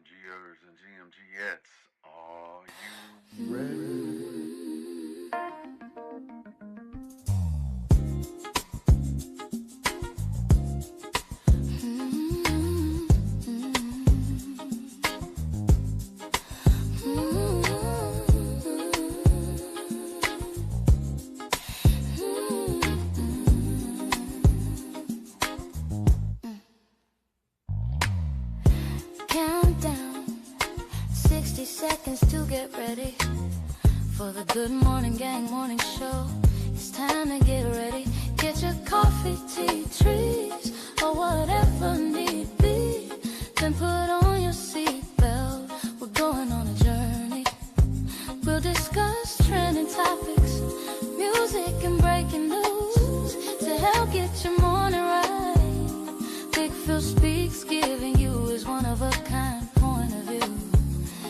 GMGers and GMGettes, are you ready? Countdown, 60 seconds to get ready for the Good Morning Gang morning show. It's time to get ready. Get your coffee, tea, trees, or whatever need be. Then put on your seatbelt. We're going on a journey. We'll discuss trending topics, music and breaking news to help get your morning right. Big Phil speaks, giving you his one-of-a-kind point of view.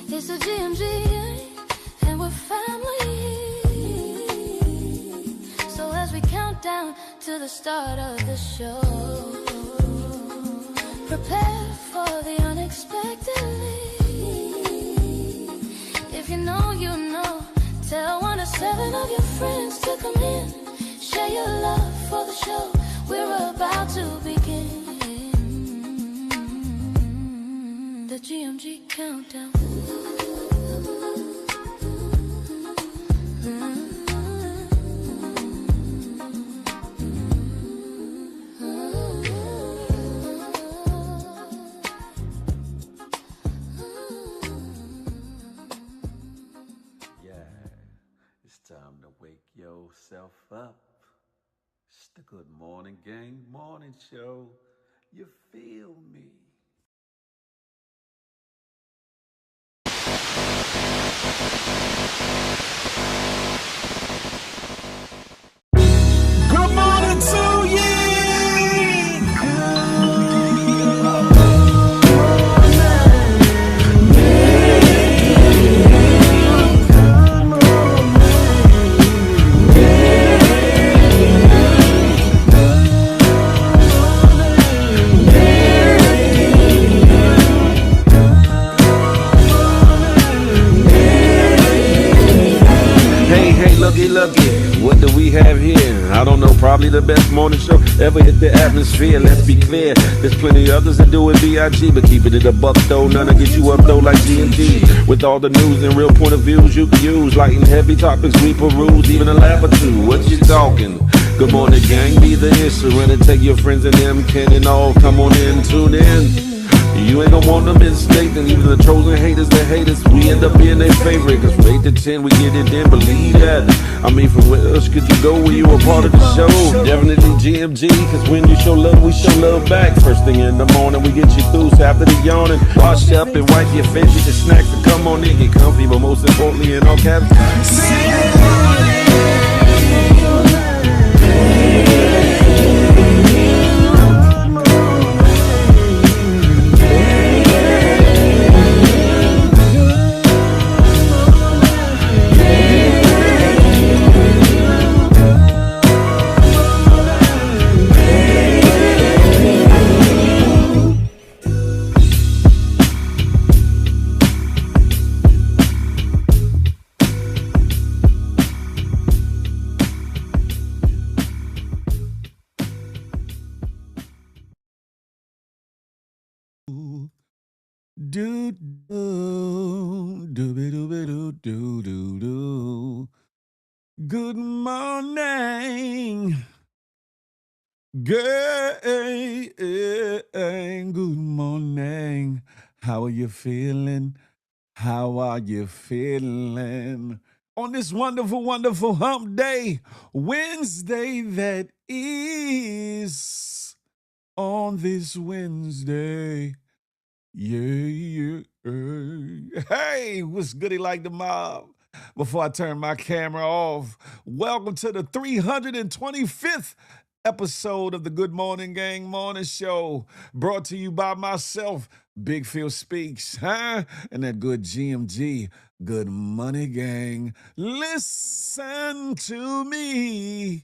It's a GMG, and we're family. So as we count down to the start of the show, prepare for the unexpectedly. If you know, you know. Tell 1 to 7 of your friends to come in. Share your love for the show. We're about to begin. The GMG countdown. Yeah, it's time to wake yourself up. It's the Good Morning Gang morning show. You feel me? Good morning to you. Hey, looky, what do we have here? I don't know, probably the best morning show ever hit the atmosphere. Let's be clear, there's plenty others that do it B.I.G., but keeping it a buck though, none to get you up though like G&G. With all the news and real point of views you can use, light and heavy topics we peruse, even a laugh or two. What you talking? Good morning, gang, be the issue, and take your friends and them, Ken and all, come on in, tune in. You ain't gonna want them mistaken. Even the trolls and haters that hate us, we end up being their favorite. Cause from 8 to 10 we get it in, believe that. I mean, from where else could you go when you were part of the show? Definitely GMG, cause when you show love, we show love back. First thing in the morning, we get you through, so after the yawning, wash up and wipe your face, get your snacks and come on in, get comfy, but most importantly in all caps, Do do do do do do do. Good morning, gang. Good morning. How are you feeling? How are you feeling on this wonderful, wonderful hump day, Wednesday that is on this Wednesday? Yeah. Hey, what's goody like the mob? Before I turn my camera off, welcome to the 325th episode of the Good Morning Gang Morning Show, brought to you by myself, Big Phil Speaks, and that good GMG, Good Money Gang. Listen to me.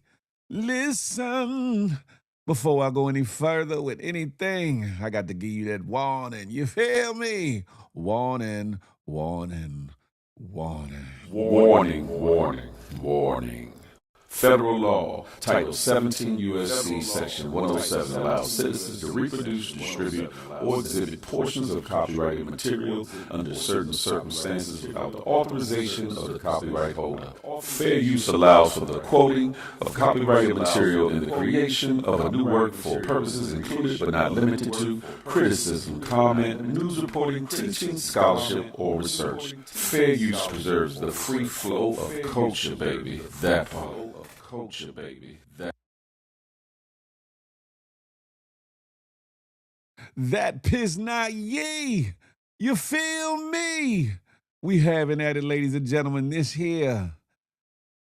Listen Before I go any further with anything, I got to give you that warning. You feel me? Warning, warning, warning. Warning, warning, warning. Federal law, Title 17 U.S.C. Section 107 allows citizens to reproduce, distribute, or exhibit portions of copyrighted material under certain circumstances without the authorization of the copyright holder. Fair use allows for the quoting of copyrighted material in the creation of a new work for purposes included but not limited to criticism, comment, news reporting, teaching, scholarship, or research. Fair use preserves the free flow of culture, baby. That part. Culture, baby. That piss not ye. You feel me? We having at it, ladies and gentlemen. This here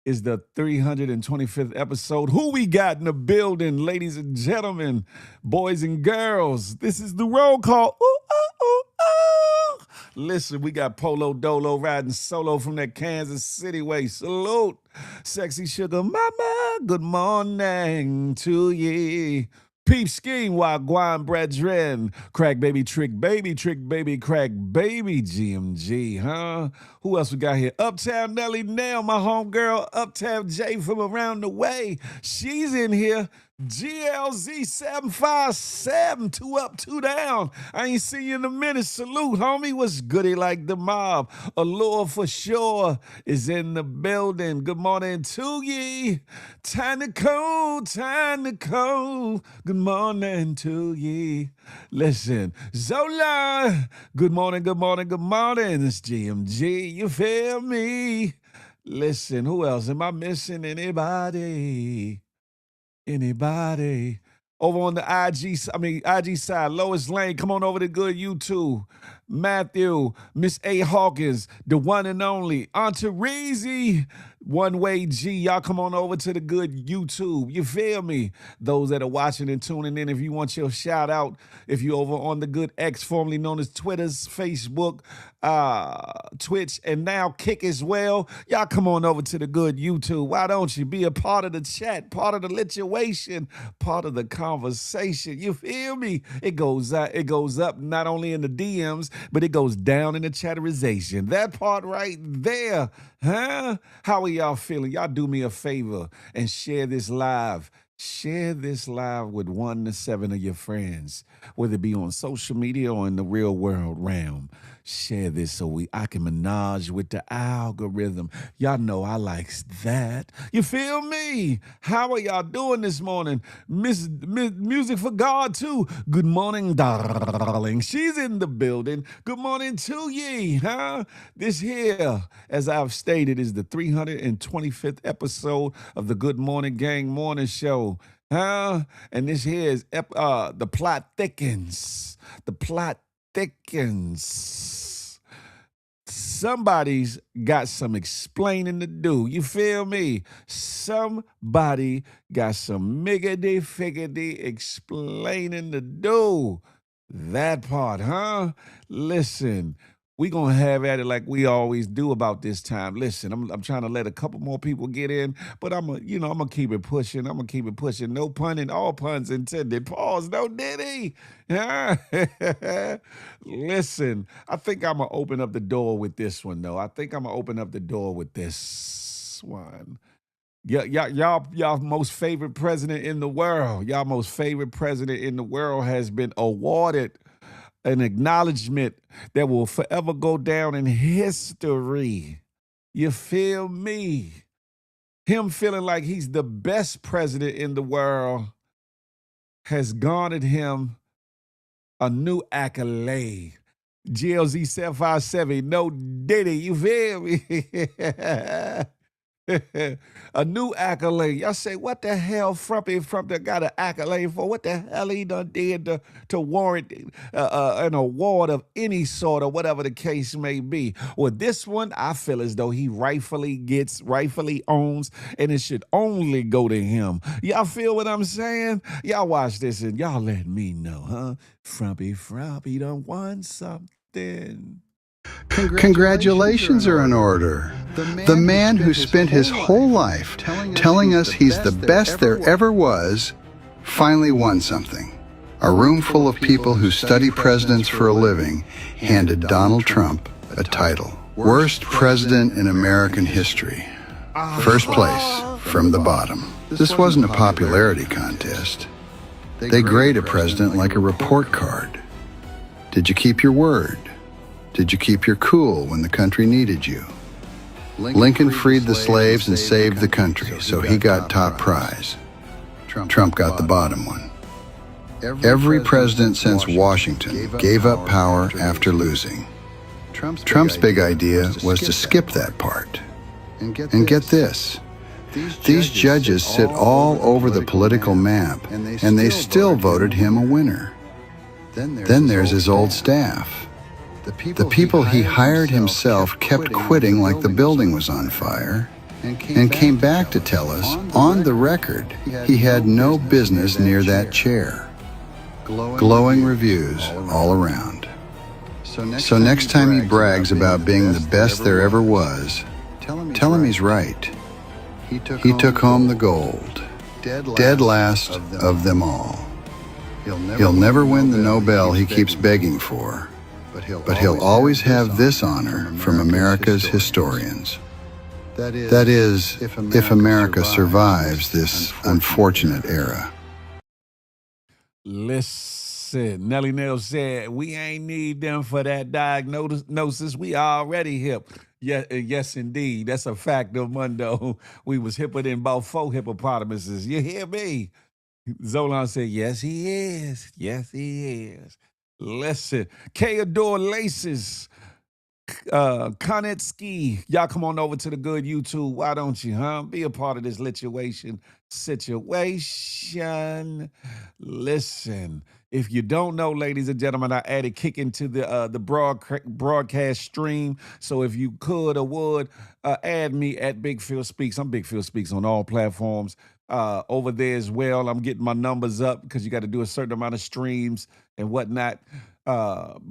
is the 325th episode. Who we got in the building, ladies and gentlemen, boys and girls? This is the roll call. Ooh, ooh, ooh, ooh. Listen, we got Polo Dolo riding solo from that Kansas City way. Salute. Sexy Sugar Mama, good morning to ye. Peep scheme, Wagwan brethren. Crack baby, trick baby, crack baby, GMG, huh? Who else we got here? Uptown Nelly Nail, my homegirl, Uptown J from around the way. She's in here. GLZ 757, 2 up, 2 down. I ain't seen you in a minute. Salute, homie. What's goody like the mob? Allure for sure is in the building. Good morning to ye. Time to cold, time to cold. Good morning to ye. Listen, Zola. Good morning, good morning, good morning. It's GMG. You feel me? Listen, who else? Am I missing anybody? Anybody? Over on the IG side, Lois Lane, come on over to good YouTube. Matthew, Miss A. Hawkins, the one and only. Antareezy, One Way G, y'all come on over to the good YouTube. You feel me? Those that are watching and tuning in, if you want your shout out, if you're over on the good X, formerly known as Twitter's, Facebook, Twitch, and now Kick as well, y'all come on over to the good YouTube. Why don't you be a part of the chat, part of the lituation, part of the conversation? You feel me? It goes up not only in the DMs, but it goes down in the chatterization. That part right there, huh? How are y'all feeling? Y'all do me a favor and share this live. Share this live with 1 to 7 of your friends, whether it be on social media or in the real world realm. Share this so I can menage with the algorithm. Y'all know I likes that. You feel me? How are y'all doing this morning? Music for God too. Good morning, darling. She's in the building. Good morning to ye, huh? This here, as I've stated, is the 325th episode of the Good Morning Gang Morning Show. Huh? And this here is The Plot Thickens. The Plot Thickens. Somebody's got some explaining to do. You feel me? Somebody got some miggity-figgity explaining to do. That part, huh? Listen, we gonna have at it like we always do about this time. Listen, I'm trying to let a couple more people get in, but I'm gonna keep it pushing. I'm gonna keep it pushing. No pun in all puns intended. Pause. No diddy. Listen, I think I'm gonna open up the door with this one though. I think I'm gonna open up the door with this one. Y'all most favorite president in the world. Y'all most favorite president in the world has been awarded an acknowledgement that will forever go down in history. You feel me? Him feeling like he's the best president in the world has garnered him a new accolade. GLZ 757, no diddy, you feel me? A new accolade. Y'all say, what the hell Frumpy got an accolade for? What the hell he done did to warrant an award of any sort or whatever the case may be? Well, this one, I feel as though he rightfully owns, and it should only go to him. Y'all feel what I'm saying? Y'all watch this and y'all let me know, huh? Frumpy done won something. Congratulations are in order. The man who spent his whole life telling us he's the best there ever was finally won something. A room full of people who study presidents for a living handed Donald Trump a title. Worst president in American history. First place from the bottom. This wasn't a popularity contest. They grade a president like a report card. Did you keep your word? Did you keep your cool when the country needed you? Lincoln freed the slaves and saved the country, so he got top prize. Trump got the bottom one. Every president since Washington gave up power after losing. Trump's big idea was to skip that part. And get this. These judges sit all over the political map, and they still voted him a winner. Then there's his old staff. The people he hired himself kept quitting like the building was on fire, and came back to tell us, on the record, he had no business near that chair. Glowing reviews all around. So next time he brags about being the best there ever was, tell him he's right. He took home the gold, dead last of them all. He'll never win the Nobel he keeps begging for, but he'll always have this honor from America's historians. That is, if America survives this unfortunate era. Listen, Nelly Nail said, we ain't need them for that diagnosis. We already hip. Yeah, yes, indeed. That's a fact of Mundo. We was hipper than about 4 hippopotamuses. You hear me? Zolan said, yes, he is. Yes, he is. Listen, K-Adore Laces, Konetsky, y'all come on over to the good YouTube. Why don't you, huh? Be a part of this situation. Listen, if you don't know, ladies and gentlemen, I added kick into the broadcast stream. So if you could or would, add me at Big Phil Speaks. I'm Big Phil Speaks on all platforms. Over there as well, I'm getting my numbers up because you got to do a certain amount of streams and whatnot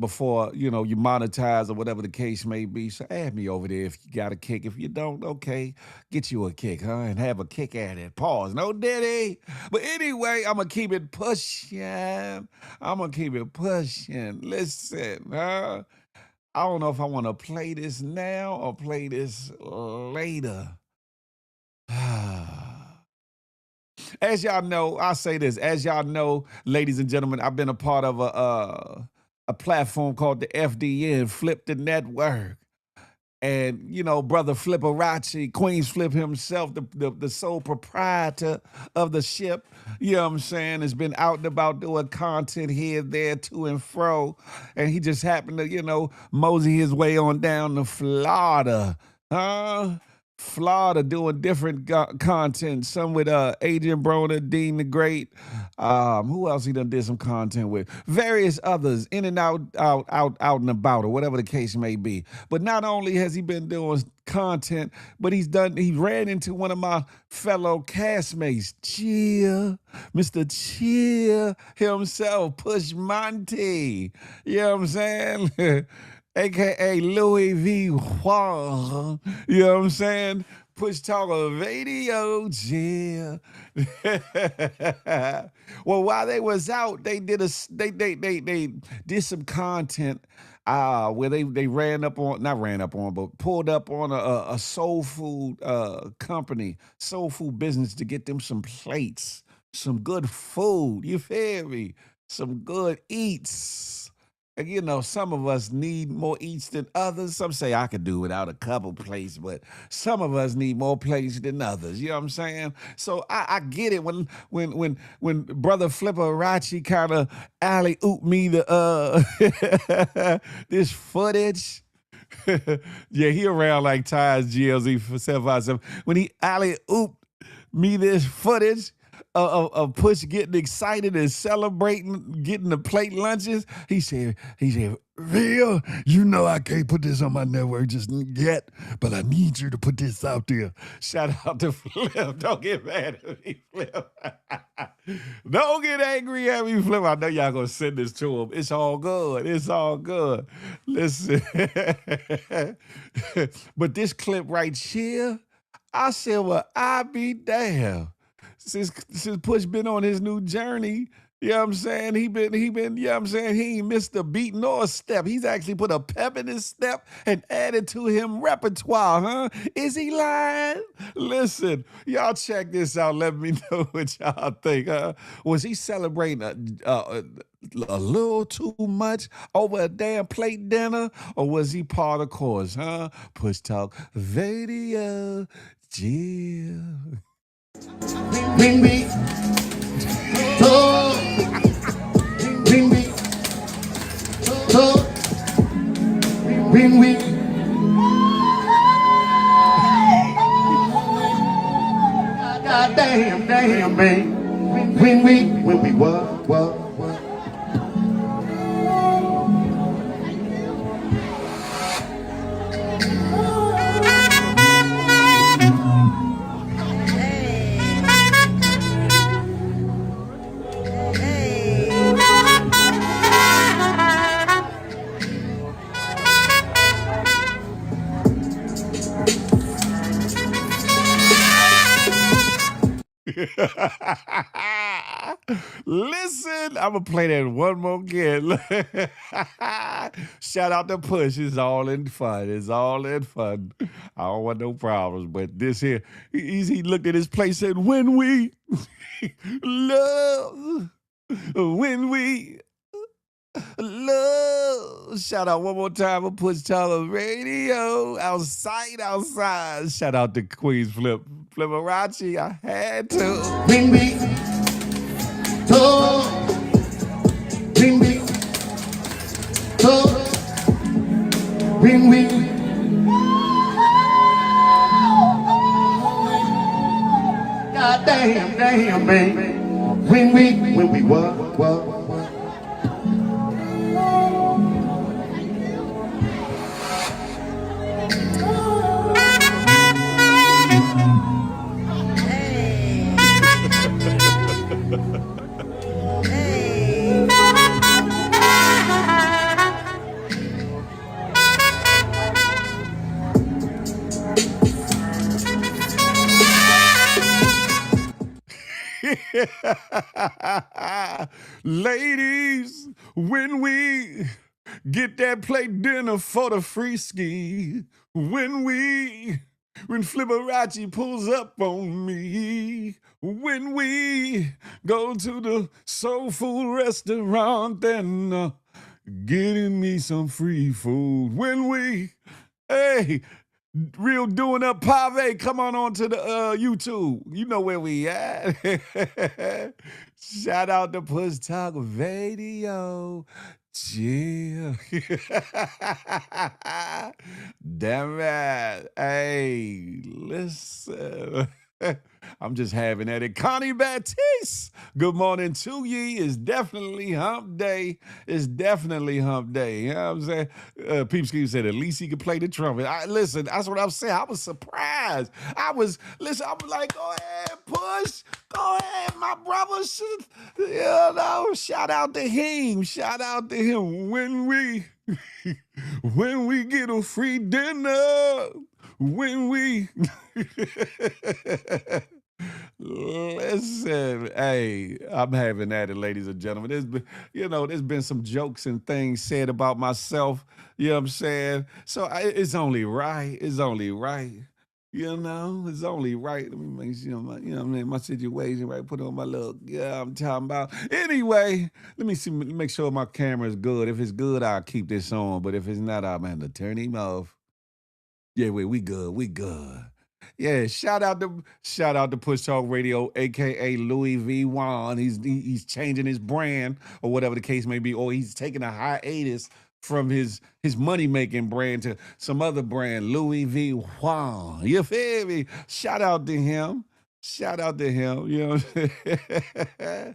before, you monetize or whatever the case may be. So add me over there if you got a kick. If you don't, okay, get you a kick, huh? And have a kick at it. Pause. No diddy. But anyway, I'm going to keep it pushing. Listen, I don't know if I want to play this now or play this later. As y'all know, I'll say this. As y'all know, ladies and gentlemen, I've been a part of a platform called the FDN, Flip the Network. And, brother Flipperachi, Queens Flip himself, the sole proprietor of the ship, you know what I'm saying, has been out and about doing content here, there, to and fro. And he just happened to, mosey his way on down to Florida. Florida doing different content, some with Adrian Broner, Dean the Great. Who else he done did some content with? Various others, in and out and about, or whatever the case may be. But not only has he been doing content, but he ran into one of my fellow castmates, Mr. Cheer himself, Push Monty. You know what I'm saying? AKA Louis V. Huang, you know what I'm saying? Push Talker Radio, yeah. Well, while they was out, they did did some content where they but pulled up on a soul food company, soul food business to get them some plates, some good food. You feel me? Some good eats. And, some of us need more eats than others. Some say I could do without a couple plates, but some of us need more plates than others. You know what I'm saying? So I get it when Brother Flipperachi kind of alley-oop me this footage. Yeah, he around like Ty's GLZ for 757. When he alley-ooped me this footage of Push getting excited and celebrating getting the plate lunches, he said, Real, I can't put this on my network just yet, but I need you to put this out there. Shout out to Flip. Don't get mad at me, Flip. Don't get angry at me, Flip. I know y'all gonna send this to him. It's all good. Listen. But this clip right here, I said, well, I be damn. since Push been on his new journey. You know what I'm saying? You know what I'm saying? He ain't missed a beat nor a step. He's actually put a pep in his step and added to him repertoire, huh? Is he lying? Listen, y'all check this out. Let me know what y'all think. Was he celebrating a little too much over a damn plate dinner? Or was he part of course, huh? Push Talk Radio. Yeah. Bring me, oh, bring me, oh, bring me. God damn, man. When we what? Listen, I'm gonna play that one more again. Shout out to Push. It's all in fun. It's all in fun. I don't want no problems. But this here, he looked at his place and said, when we love, when we love. Shout out one more time for Push Talk Radio. Outside. Shout out to Queens Fliperachi. I had to. Bring me, oh, bring me, oh, bring me. God damn, man. When we what? Ladies, when we get that plate dinner for the free ski, when Fliperachi pulls up on me, when we go to the soul food restaurant and getting me some free food, when we, hey, Real doing up P.O.V, come on to the YouTube. You know where we at. Shout out to Push Talk Radio. Yeah. Damn it. Hey, listen. I'm just having at it. Connie Baptiste, good morning to ye. It's definitely hump day. You know what I'm saying? Peepski said at least he could play the trumpet. Listen, that's what I'm saying. I was surprised. I was like, go ahead, Push. Go ahead, my brother. You know, shout out to him. When we get a free dinner. When we listen, hey, I'm having at it, ladies and gentlemen. There's been some jokes and things said about myself. You know what I'm saying? So it's only right. It's only right. It's only right. Let me make sure my situation right. Put on my little, I'm talking about. Anyway, let me see, make sure my camera is good. If it's good, I'll keep this on. But if it's not, I'm going to turn him off. Yeah, we good. Yeah, shout out to Push Talk Radio, aka Louis V. Juan. He's changing his brand or whatever the case may be, or he's taking a hiatus from his money making brand to some other brand, Louis V. Juan. You feel me? Shout out to him. You know what I'm saying?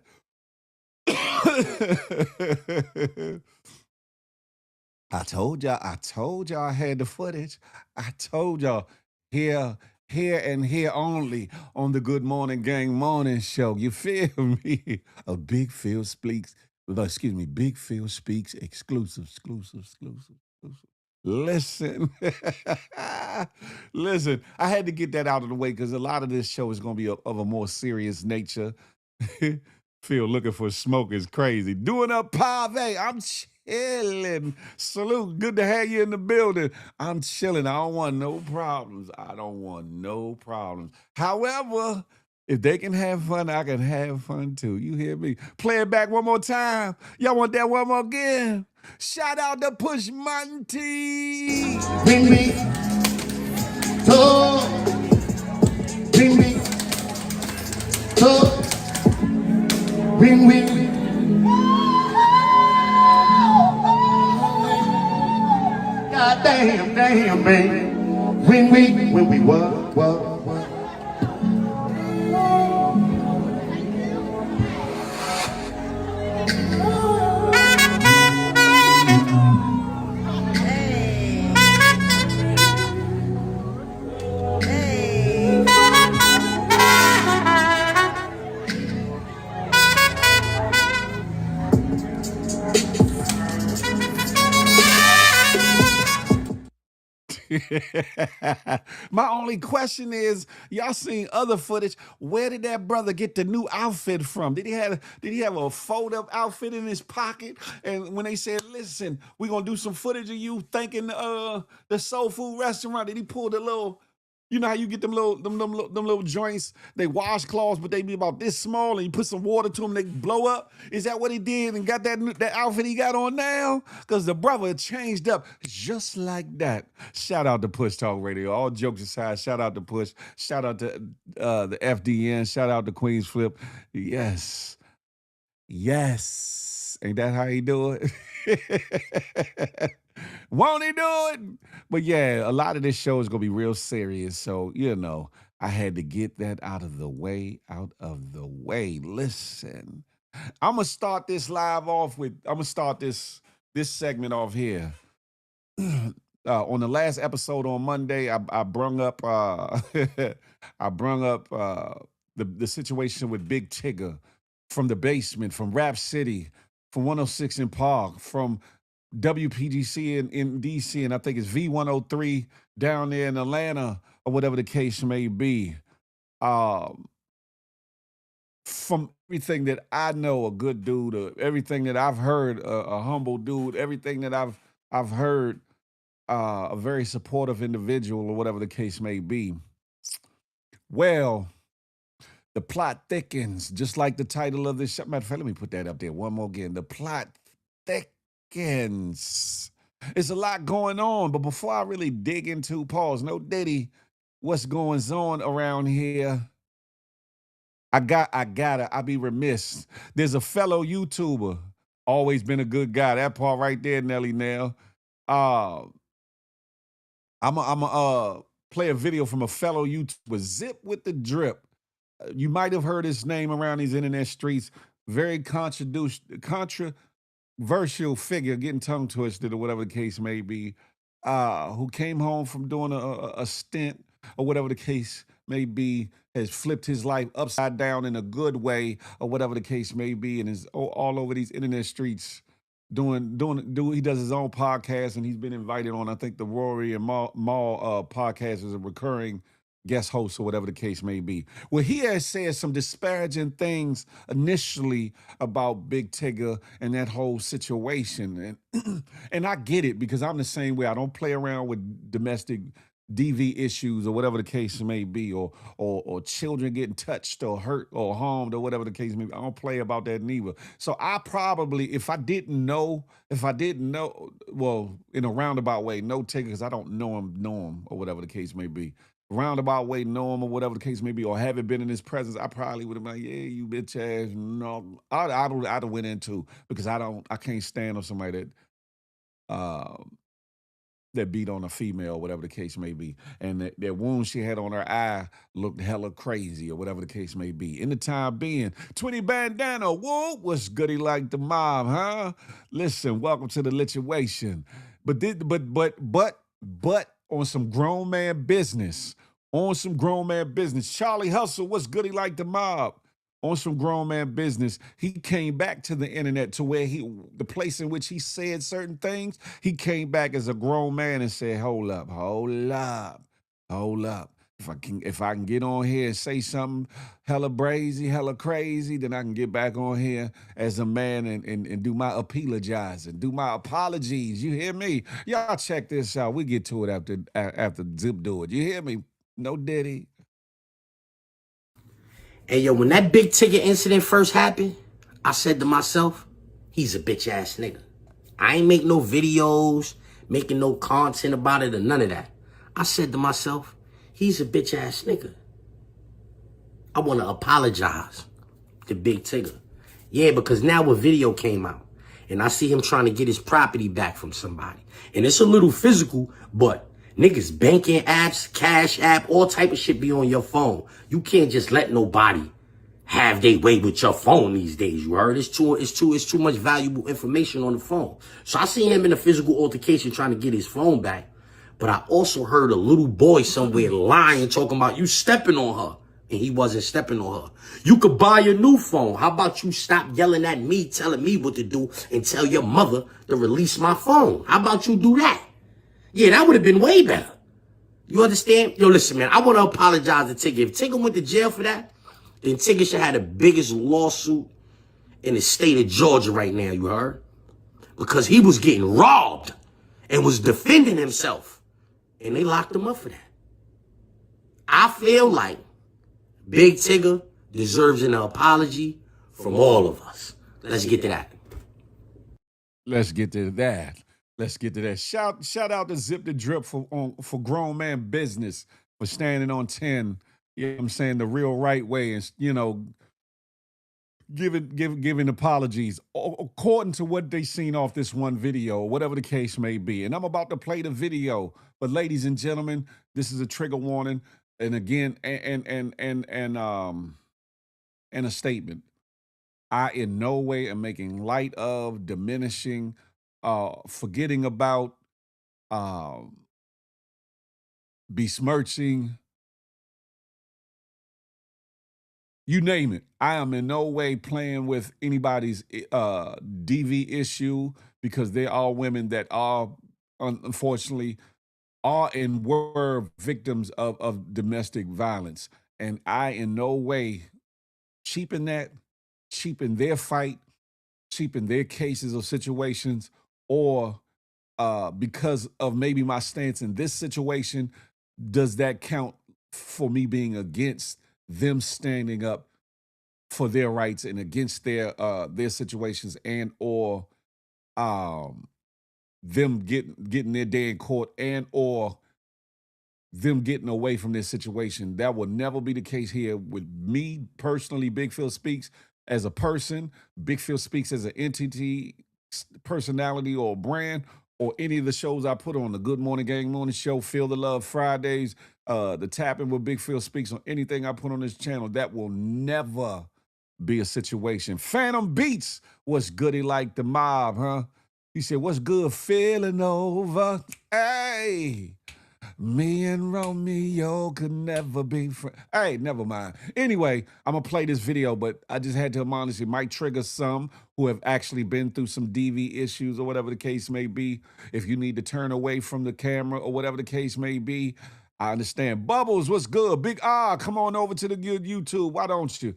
I told y'all I had the footage. I told y'all here and here only on the Good Morning Gang Morning Show. You feel me? Big Phil Speaks exclusive. Listen, listen, I had to get that out of the way because a lot of this show is going to be of a more serious nature. Phil looking for smoke is crazy. Doing up P.O.V. I'm chilling. Salute. Good to have you in the building. I'm chilling. I don't want no problems. I don't want no problems. However, if they can have fun, I can have fun too. You hear me? Play it back one more time. Y'all want that one more again? Shout out to Push Monty. When we talk, when we talk, when we God damn, baby. When we what? My only question is, y'all seen other footage? Where did that brother get the new outfit from? Did he have a fold-up outfit in his pocket? And when they said, "Listen, we're gonna do some footage of you thanking the soul food restaurant," did he pull the little? You know how you get them little joints, they washcloths, but they be about this small, and you put some water to them, they blow up. Is that what he did and got that outfit he got on now? Because the brother changed up just like that. Shout out to Push Talk Radio. All jokes aside, shout out to Push. Shout out to the FDN. Shout out to Queens Flip. Yes. Yes. Ain't that how he do it? Won't he do it? But yeah, a lot of this show is gonna be real serious. So, I had to get that out of the way, Listen, I'm gonna start this this segment off here. On the last episode on Monday, I brung up I brung up the situation with Big Tigger from the basement, from Rap City, from 106 in Park, from WPGC in DC, and I think it's V103 down there in Atlanta, or whatever the case may be. From everything that I know, a good dude, everything that I've heard, a humble dude, everything that I've heard, a very supportive individual, or whatever the case may be. Well, the plot thickens, just like the title of this show. Matter of fact, let me put that up there one more again. The plot thickens. It's a lot going on, but before I really dig into, pause, no Diddy, what's going on around here? I'd be remiss. There's a fellow YouTuber, always been a good guy. That part right there, Nelly Nell. I'm play a video from a fellow YouTuber, Zip with the Drip. You might have heard his name around these internet streets. Very controversial figure, getting tongue twisted or whatever the case may be, who came home from doing a stint or whatever the case may be, has flipped his life upside down in a good way or whatever the case may be, and is all over these internet streets he does his own podcast, and he's been invited on, I think, the Rory and Maul podcast as a recurring guest host or whatever the case may be. Well, he has said some disparaging things initially about Big Tigger and that whole situation. And and I get it, because I'm the same way. I don't play around with domestic DV issues or whatever the case may be, or children getting touched or hurt or harmed or whatever the case may be. I don't play about that neither. So I probably, if I didn't know, well, in a roundabout way, no Tigger, because I don't know him or whatever the case may be. Roundabout way, know him or whatever the case may be, or haven't been in his presence, I probably would have been like, yeah, you bitch ass. No, I'd have went into, because I can't stand on somebody that beat on a female, whatever the case may be, and that wound she had on her eye looked hella crazy, or whatever the case may be. In the time being, 20 bandana, whoa, what's goody like the mob, huh? Listen, welcome to the lituation. But on some grown man business, Charlie Hustle, what's goody like the mob? on some grown man business, he came back to the internet to where the place in which he said certain things, he came back as a grown man and said, hold up. If I can get on here and say something hella brazy, hella crazy, then I can get back on here as a man and do my apologizing, do my apologies. You hear me? Y'all check this out. We get to it after Zip do it. You hear me? No Diddy. Hey, yo, when that big ticket incident first happened, I said to myself, he's a bitch ass nigga. I ain't make no videos, making no content about it or none of that. I said to myself, he's a bitch ass nigga. I want to apologize to Big Tigger. Yeah, because now a video came out and I see him trying to get his property back from somebody. And it's a little physical, but niggas banking apps, Cash App, all type of shit be on your phone. You can't just let nobody have their way with your phone these days. You heard? It's too much valuable information on the phone. So I see him in a physical altercation trying to get his phone back. But I also heard a little boy somewhere lying, talking about you stepping on her. And he wasn't stepping on her. You could buy a new phone. How about you stop yelling at me, telling me what to do, and tell your mother to release my phone? How about you do that? Yeah, that would have been way better. You understand? Yo, listen, man, I want to apologize to Tigger. If Tigger went to jail for that, then Tigger should have the biggest lawsuit in the state of Georgia right now, you heard? Because he was getting robbed and was defending himself. And they locked him up for that. I feel like Big Tigger deserves an apology from all of us. Let's get to that. Let's get to that. Let's get to that. Shout out to Zip the Drip for grown man business, for standing on 10. You know what I'm saying? The real right way, and giving apologies according to what they seen off this one video, or whatever the case may be. And I'm about to play the video. But ladies and gentlemen, this is a trigger warning. And again, and a statement. I in no way am making light of, diminishing, forgetting about, besmirching, you name it. I am in no way playing with anybody's DV issue, because there are women that are, unfortunately, are and were victims of domestic violence. And I in no way cheapen their fight, cheapen their cases or situations, or because of maybe my stance in this situation, does that count for me being against them standing up for their rights and against their situations, and or them getting their day in court, and or them getting away from this situation. That will never be the case here with me personally. Big Phil Speaks as a person, Big Phil Speaks as an entity, personality, or brand, or any of the shows I put on, the Good Morning Gang Morning Show, Feel the Love Fridays, the Tapping with Big Phil Speaks, on anything I put on this channel. That will never be a situation. Phantom Beats, what's goody like the mob, huh? He said, what's good, feeling over? Hey, me and Romeo could never be friends. Hey, never mind. Anyway, I'm going to play this video, but I just had to admonish, it might trigger some who have actually been through some DV issues or whatever the case may be. If you need to turn away from the camera or whatever the case may be, I understand. Bubbles, what's good? Big come on over to the good YouTube. Why don't you?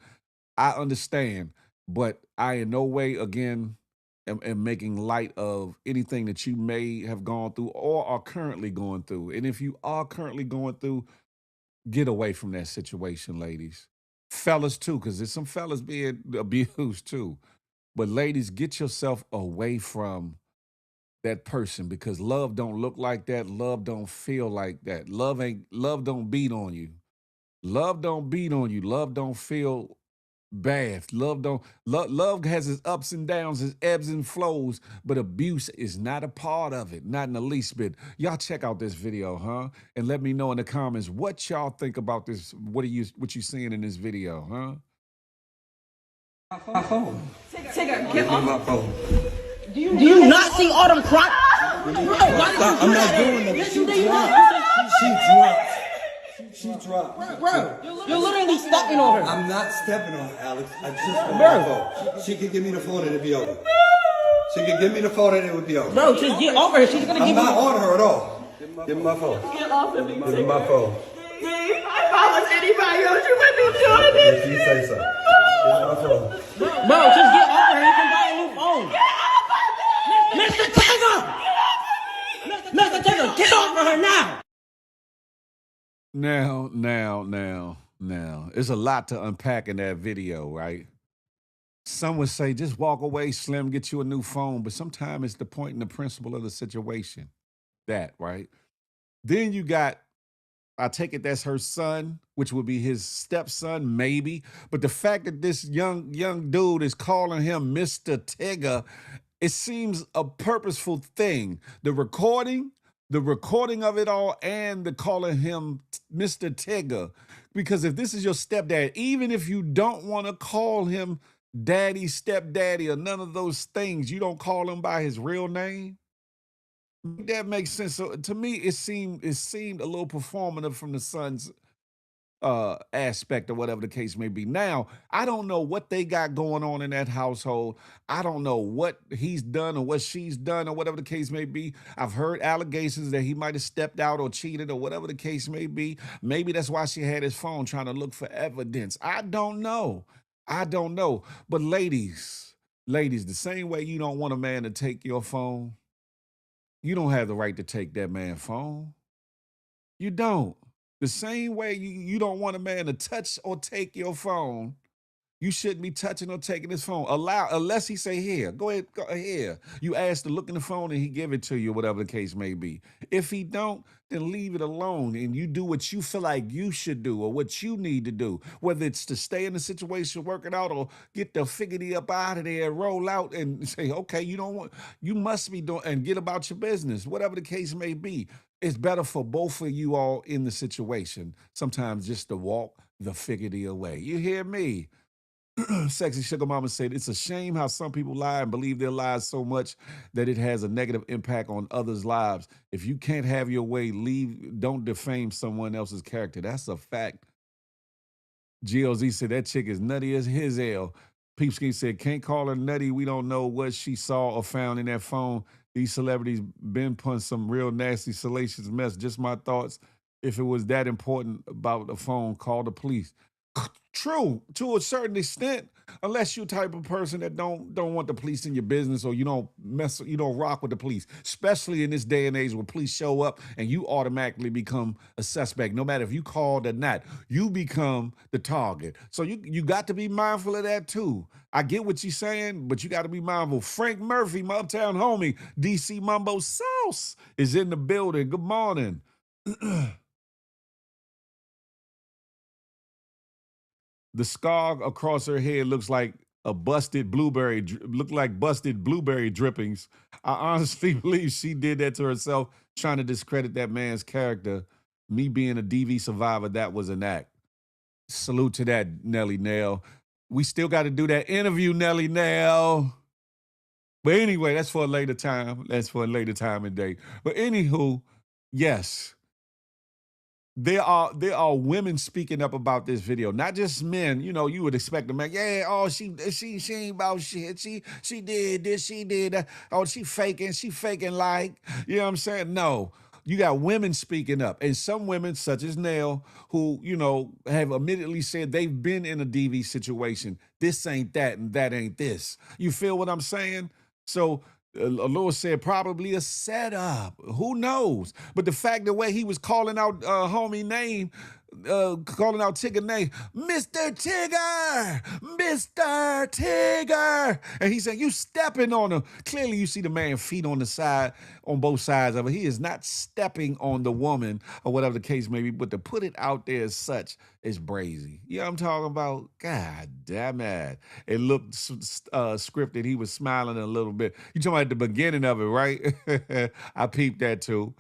I understand, but I in no way, again, am making light of anything that you may have gone through or are currently going through. And if you are currently going through, get away from that situation, ladies. Fellas too, because there's some fellas being abused too. But ladies, get yourself away from that person, because love don't look like that. Love don't feel like that. Love don't beat on you. Love don't beat on you. Love don't feel bad. Love has its ups and downs, its ebbs and flows, but abuse is not a part of it, not in the least bit. Y'all check out this video, huh? And let me know in the comments what y'all think about this. What you seeing in this video, huh? My phone. Tigger, get off my phone. Do you not see all them crap? I'm not doing that. Yes, you do. She dropped. She dropped. Bro, you're literally stepping on her. I'm not stepping on her, Alex. I just want my phone. She could give me the phone and it'd be over. She could give me the phone and it would be over. Bro, just get off her. She's gonna give I'm you. not on her at all. Give me my phone. Get off of me. Give me my phone. If I was anybody else, you wouldn't be doing this. If you say so. Give me my phone. Bro, just get off her. You can buy a new phone. Mr. Tiger! Mr. Tiger, get off of her now! Now. There's a lot to unpack in that video, right? Some would say, just walk away, Slim, get you a new phone. But sometimes it's the point and the principle of the situation. That, right? Then you got, I take it that's her son, which would be his stepson, maybe. But the fact that this young dude is calling him Mr. Tigger, it seems a purposeful thing. The recording of it all, and the calling him Mr. Tigger. Because if this is your stepdad, even if you don't want to call him daddy, stepdaddy, or none of those things, you don't call him by his real name. That makes sense. So to me, it seemed a little performative from the son's aspect, or whatever the case may be. Now, I don't know what they got going on in that household. I don't know what he's done or what she's done or whatever the case may be. I've heard allegations that he might have stepped out or cheated or whatever the case may be. Maybe that's why she had his phone trying to look for evidence. I don't know. But ladies, the same way you don't want a man to take your phone, you don't have the right to take that man's phone. You don't. The same way you don't want a man to touch or take your phone, you shouldn't be touching or taking his phone. Unless he say, here, go ahead, here. You ask to look in the phone and he give it to you, whatever the case may be. If he don't, then leave it alone and you do what you feel like you should do or what you need to do, whether it's to stay in the situation, work it out, or get the figgity up out of there, roll out and say, okay, you must be doing, and get about your business, whatever the case may be. It's better for both of you all in the situation, sometimes just to walk the figgity away. You hear me? Sexy Sugar Mama said, it's a shame how some people lie and believe their lies so much that it has a negative impact on others' lives. If you can't have your way, leave. Don't defame someone else's character. That's a fact. GLZ said, that chick is nutty as his hell. Peepskin said, can't call her nutty. We don't know what she saw or found in that phone. These celebrities been putting some real nasty, salacious mess. Just my thoughts. If it was that important about the phone, call the police. True, to a certain extent, unless you're the type of person that don't want the police in your business, or you don't rock with the police, especially in this day and age where police show up and you automatically become a suspect. No matter if you called or not, you become the target. So you got to be mindful of that too. I get what you're saying, but you got to be mindful. Frank Murphy, my uptown homie, DC Mumbo Sauce is in the building. Good morning. The scar across her head looks like busted blueberry drippings. I honestly believe she did that to herself, trying to discredit that man's character. Me being a DV survivor, that was an act. Salute to that, Nelly Nail. We still got to do that interview, Nelly Nail. But anyway, that's for a later time. That's for a later time and day. But anywho, yes. There are women speaking up about this video, not just men. You know, you would expect a man, she ain't about shit. She did this, she did that. Oh, she faking like, you know what I'm saying? No. You got women speaking up, and some women, such as Nell, who, you know, have admittedly said they've been in a DV situation. This ain't that, and that ain't this. You feel what I'm saying? So Lewis said probably a setup. Who knows? But the fact the way he was calling out homie name, calling out Tigger name, Mr. Tigger. And he said, you stepping on him. Clearly you see the man feet on the side, on both sides of it. He is not stepping on the woman or whatever the case may be, but to put it out there as such is brazy. You know what I'm talking about? God damn it. It looked scripted. He was smiling a little bit. You talking about at the beginning of it, right? I peeped that too.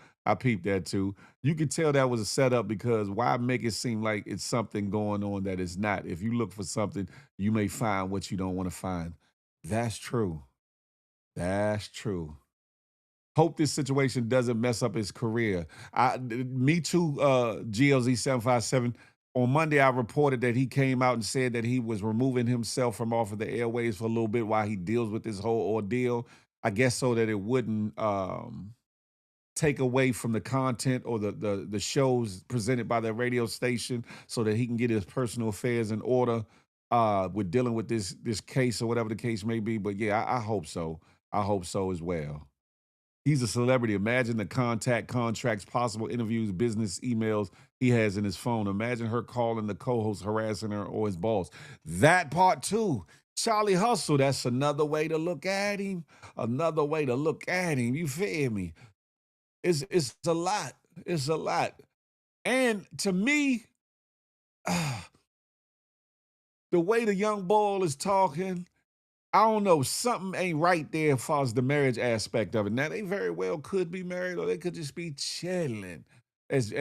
You could tell that was a setup, because why make it seem like it's something going on that is not? If you look for something, you may find what you don't want to find. That's true. Hope this situation doesn't mess up his career. Me too, GLZ757. On Monday, I reported that he came out and said that he was removing himself from off of the airways for a little bit while he deals with this whole ordeal. I guess so that it wouldn't take away from the content or the shows presented by the radio station, so that he can get his personal affairs in order with dealing with this case or whatever the case may be. But yeah, I hope so. I hope so as well. He's a celebrity. Imagine the contact, contracts, possible interviews, business emails he has in his phone. Imagine her calling the co-host, harassing her, or his boss. That part too. Charlie Hustle, that's another way to look at him. Another way to look at him. You feel me? It's a lot. It's a lot. And to me, the way the young bull is talking, I don't know, something ain't right there as far as the marriage aspect of it. Now they very well could be married, or they could just be chilling as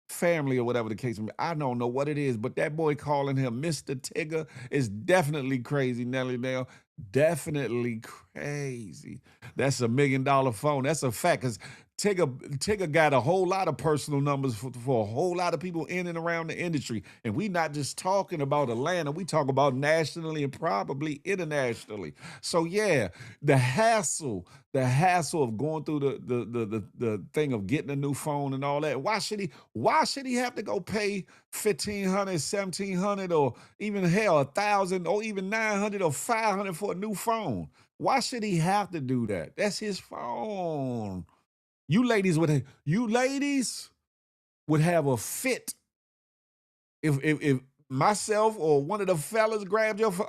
family or whatever the case may be. I don't know what it is, but that boy calling him Mr. Tigger is definitely crazy, Nelly Nail. Definitely crazy. That's $1 million phone. That's a fact, because Tigger got a whole lot of personal numbers for a whole lot of people in and around the industry. And we not just talking about Atlanta, we talk about nationally and probably internationally. So yeah, the hassle of going through the thing of getting a new phone and all that. Why should he have to go pay $1,500, $1,700, or even hell $1,000 or even $900 or $500 for a new phone? Why should he have to do that? That's his phone. You ladies would have a fit if myself or one of the fellas grabbed your phone.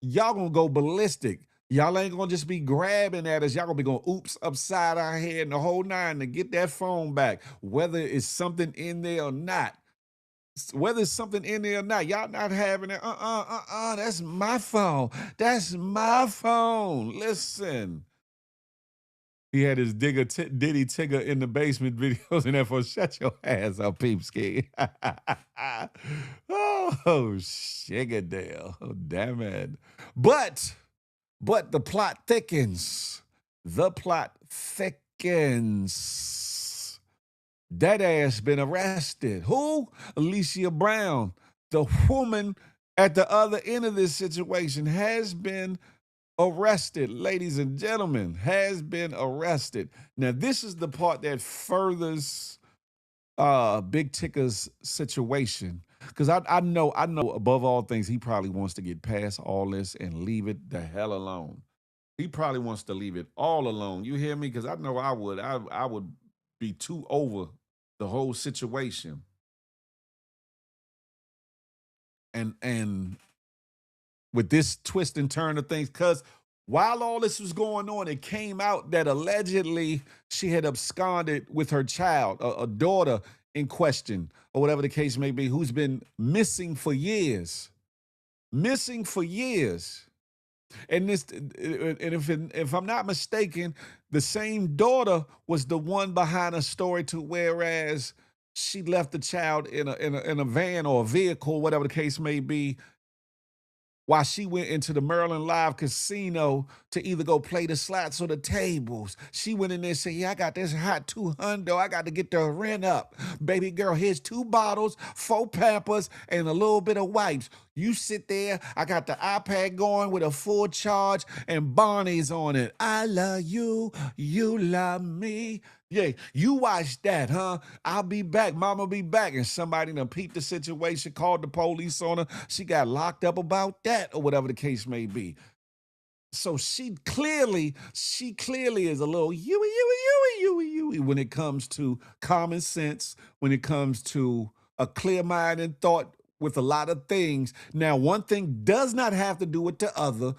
Y'all gonna go ballistic. Y'all ain't gonna just be grabbing at us. Y'all gonna be going oops upside our head and the whole nine to get that phone back, whether it's something in there or not. Whether it's something in there or not, y'all not having it. That's my phone. That's my phone. Listen. He had his Diddy Tigger in the basement videos and therefore shut your ass up, peepski. Oh, Shigadale. Oh, damn it. But the plot thickens. The plot thickens. That ass been arrested. Who? Alicia Brown. The woman at the other end of this situation has been arrested, ladies and gentlemen, has been arrested. Now, this is the part that furthers Big Ticker's situation. Because I know above all things, he probably wants to get past all this and leave it the hell alone. He probably wants to leave it all alone. You hear me? Because I know I would. I would be too over the whole situation. And with this twist and turn of things, because while all this was going on, it came out that allegedly she had absconded with her child, a daughter in question, or whatever the case may be, who's been missing for years. Missing for years. And if I'm not mistaken, the same daughter was the one behind a story to whereas she left the child in a van or a vehicle, whatever the case may be, while she went into the Maryland Live Casino to either go play the slots or the tables. She went in there and said, yeah, I got this hot $200. I got to get the rent up. Baby girl, here's 2 bottles, 4 Pampers, and a little bit of wipes. You sit there. I got the iPad going with a full charge and Barney's on it. I love you. You love me. Yeah, you watch that, huh? I'll be back. Mama be back. And somebody done peeped the situation, called the police on her. She got locked up about that or whatever the case may be. So she clearly is a little yui when it comes to common sense, when it comes to a clear mind and thought with a lot of things. Now, one thing does not have to do with the other,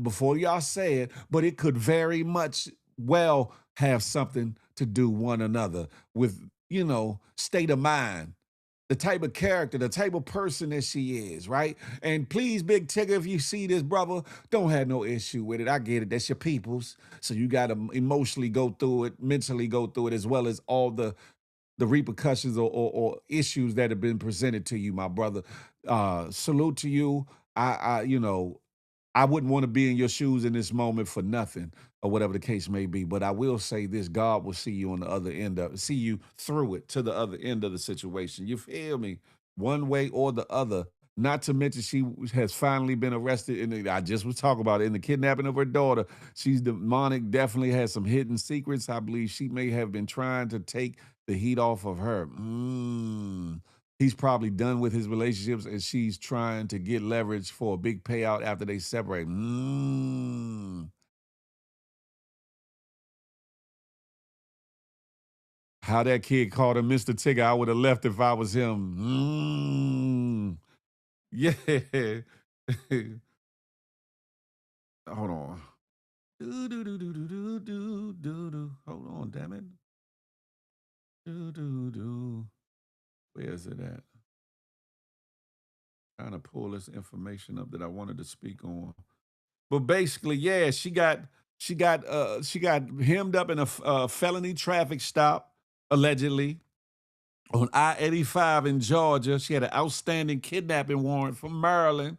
before y'all say it, but it could very much well have something to do one another with, state of mind, the type of character, the type of person that she is, right? And please, Big Tigger, if you see this, brother, don't have no issue with it. I get it. That's your people's. So you got to emotionally go through it, mentally go through it, as well as all the repercussions or issues that have been presented to you, my brother. Salute to you. I wouldn't want to be in your shoes in this moment for nothing, or whatever the case may be. But I will say this: God will see you on the other end of it, see you through it to the other end of the situation. You feel me? One way or the other. Not to mention, she has finally been arrested. I just was talking about it in the kidnapping of her daughter. She's demonic, definitely has some hidden secrets. I believe she may have been trying to take the heat off of her. He's probably done with his relationships and she's trying to get leverage for a big payout after they separate. How that kid called him Mr. Tigger, I would have left if I was him. Yeah. Hold on. Do, do, do, do, do, do, do, do, do. Hold on, damn it. Do, do, do. Where is it at? Trying to pull this information up that I wanted to speak on. But basically, yeah, she got hemmed up in a felony traffic stop, allegedly, on I-85 in Georgia. She had an outstanding kidnapping warrant from Maryland.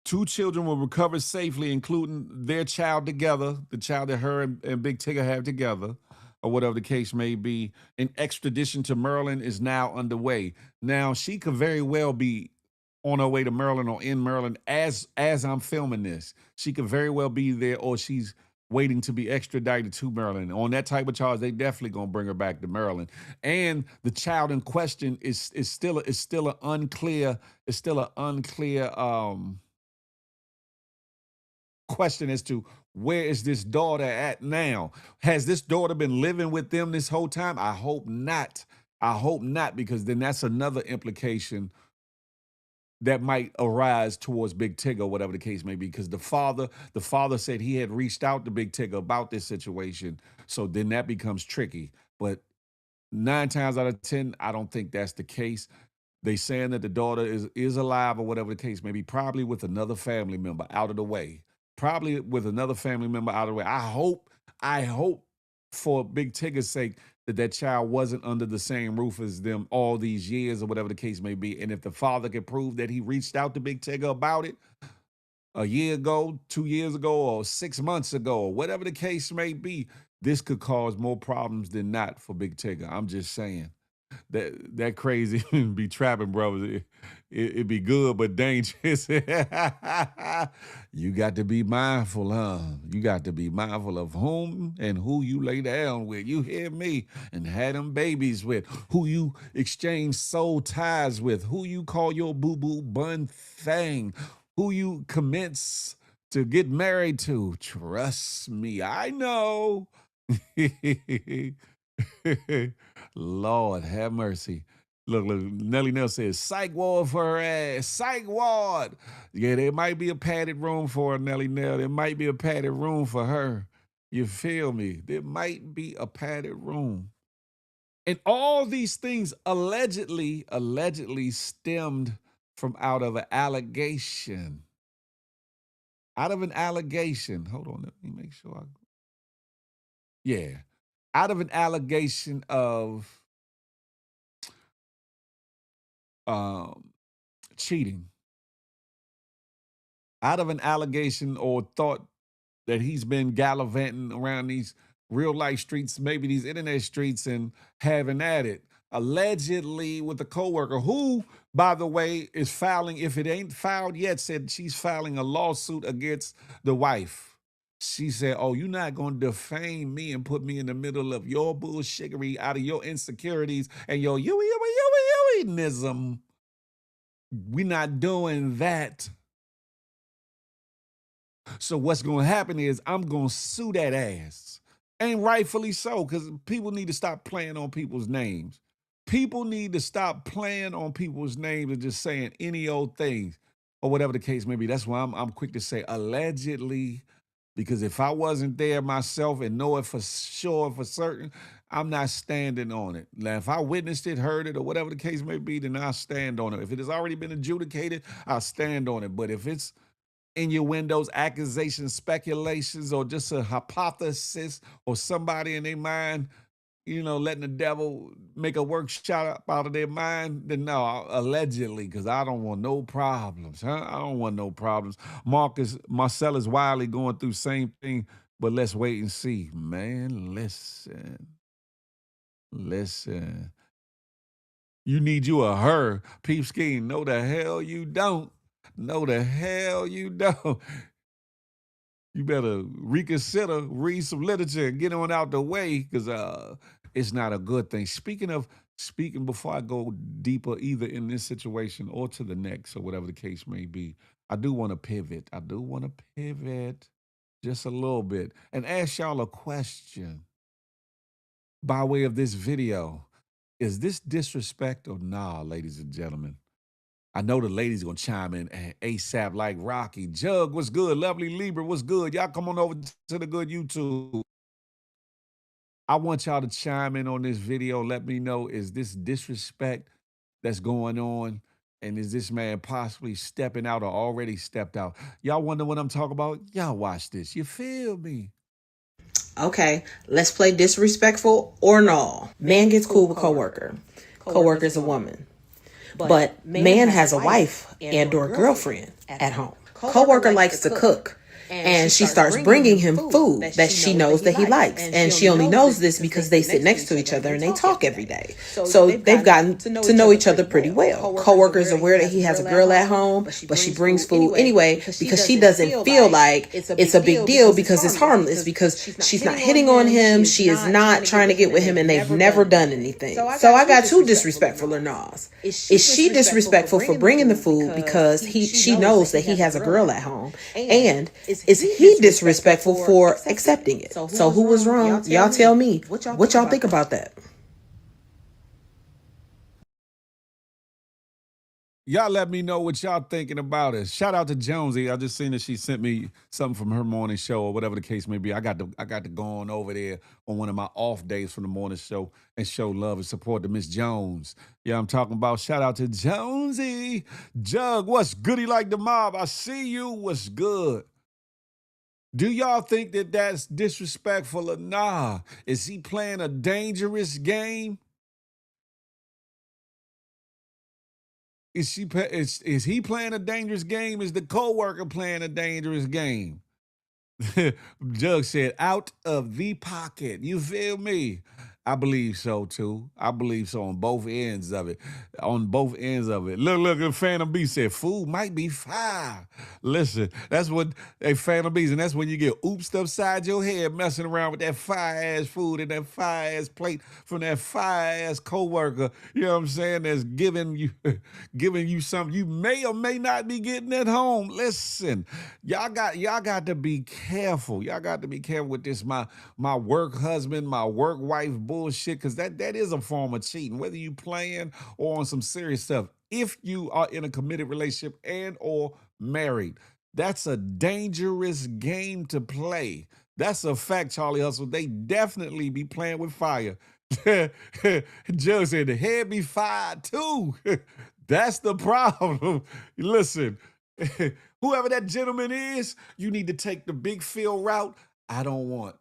2 children were recovered safely, including their child together, the child that her and Big Tigger have together, or whatever the case may be. An extradition to Maryland is now underway. Now, she could very well be on her way to Maryland or in Maryland as I'm filming this. She could very well be there, or she's waiting to be extradited to Maryland. On that type of charge, they definitely gonna bring her back to Maryland. And the child in question is still an unclear question as to where is this daughter at now. Has this daughter been living with them this whole time? I hope not. Because then that's another implication that might arise towards Big Tigger, whatever the case may be, because the father said he had reached out to Big Tigger about this situation. So then that becomes tricky. But 9 times out of 10, I don't think that's the case. They saying that the daughter is alive or whatever the case may be, probably with another family member out of the way. Probably with another family member out of the way. I hope for Big Tigger's sake that child wasn't under the same roof as them all these years or whatever the case may be. And if the father can prove that he reached out to Big Tigger about it a year ago, 2 years ago, or 6 months ago, or whatever the case may be, this could cause more problems than not for Big Tigger. I'm just saying. That crazy be trapping, brothers. It be good, but dangerous. You got to be mindful, huh? You got to be mindful of whom and who you lay down with. You hear me? And had them babies with, who you exchange soul ties with, who you call your boo-boo bun thing, who you commence to get married to. Trust me, I know. Lord have mercy. Look, Nelly Nell says, psych ward for her ass. Psych ward. Yeah, there might be a padded room for her, Nelly Nell. There might be a padded room for her. You feel me? There might be a padded room. And all these things allegedly stemmed from out of an allegation. Out of an allegation. Hold on, let me make sure yeah. Out of an allegation of cheating, out of an allegation or thought that he's been gallivanting around these real life streets, maybe these internet streets, and having at it, allegedly with a coworker who, by the way, is filing, if it ain't filed yet, said she's filing a lawsuit against the wife. She said, oh, you're not going to defame me and put me in the middle of your bullshittery out of your insecurities and your yui-nism. We're not doing that. So what's going to happen is I'm going to sue that ass. And rightfully so, because people need to stop playing on people's names. People need to stop playing on people's names and just saying any old things or whatever the case may be. That's why I'm quick to say allegedly, because if I wasn't there myself and know it for sure, for certain, I'm not standing on it. Now, if I witnessed it, heard it, or whatever the case may be, then I'll stand on it. If it has already been adjudicated, I'll stand on it. But if it's innuendos, accusations, speculations, or just a hypothesis or somebody in their mind letting the devil make a workshop out of their mind, then no, allegedly, because I don't want no problems, huh? I don't want no problems. Marcellus Wiley going through same thing, but let's wait and see. Man, listen. You need you a her. Peep scheme. No, the hell you don't. No, the hell you don't. You better reconsider, read some literature, and get on out the way, because it's not a good thing. Speaking before I go deeper, either in this situation or to the next, or whatever the case may be, I do want to pivot. Just a little bit and ask y'all a question by way of this video. Is this disrespect or nah, ladies and gentlemen? I know the ladies gonna chime in ASAP like Rocky. Jug, what's good? Lovely Libra, what's good? Y'all come on over to the good YouTube. I want y'all to chime in on this video. Let me know, is this disrespect that's going on? And is this man possibly stepping out or already stepped out? Y'all wonder what I'm talking about? Y'all watch this. You feel me? Okay, let's play disrespectful or no. Man gets cool with coworker. Coworker's a woman. But man has a wife and or girlfriend at home. Coworker likes to cook. And she starts bringing him food that she knows that he likes. And she only knows this because they sit next to each other and they talk every day. So they've gotten to know each other pretty well. Coworkers are aware that he has a girl at home, but she brings food anyway because she doesn't feel like it's a big deal because it's harmless, because she's not hitting on him, she is not trying to get with him, and they've never done anything. So I got two disrespectful or no's. Is she disrespectful for bringing the food because she knows that he has a girl at home? And is he disrespectful for accepting it? So who was wrong? Y'all tell me. What y'all think about that? Y'all let me know what y'all thinking about it. Shout out to Jonesy. I just seen that she sent me something from her morning show or whatever the case may be. I got to go on over there on one of my off days from the morning show and show love and support to Miss Jones. Yeah, I'm talking about. Shout out to Jonesy. Jug, what's goody like the mob? I see you. What's good? Do y'all think that that's disrespectful or nah? Is he playing a dangerous game? Is he playing a dangerous game? Is the coworker playing a dangerous game? Jug said, out of the pocket. You feel me? I believe so too. I believe so on both ends of it. Look, and Phantom B said, food might be fire. Listen, that's what Phantom B's, and that's when you get oopsed upside your head messing around with that fire-ass food and that fire-ass plate from that fire-ass coworker. You know what I'm saying? That's giving you something you may or may not be getting at home. Listen, y'all got to be careful. Y'all got to be careful with this my work husband, my work wife bullshit, because that is a form of cheating, whether you playing or on some serious stuff. If you are in a committed relationship and or married, that's a dangerous game to play. That's a fact, Charlie Hustle. They definitely be playing with fire. Joe said the head be fired too. That's the problem. Listen, whoever that gentleman is, you need to take the big field route. I don't want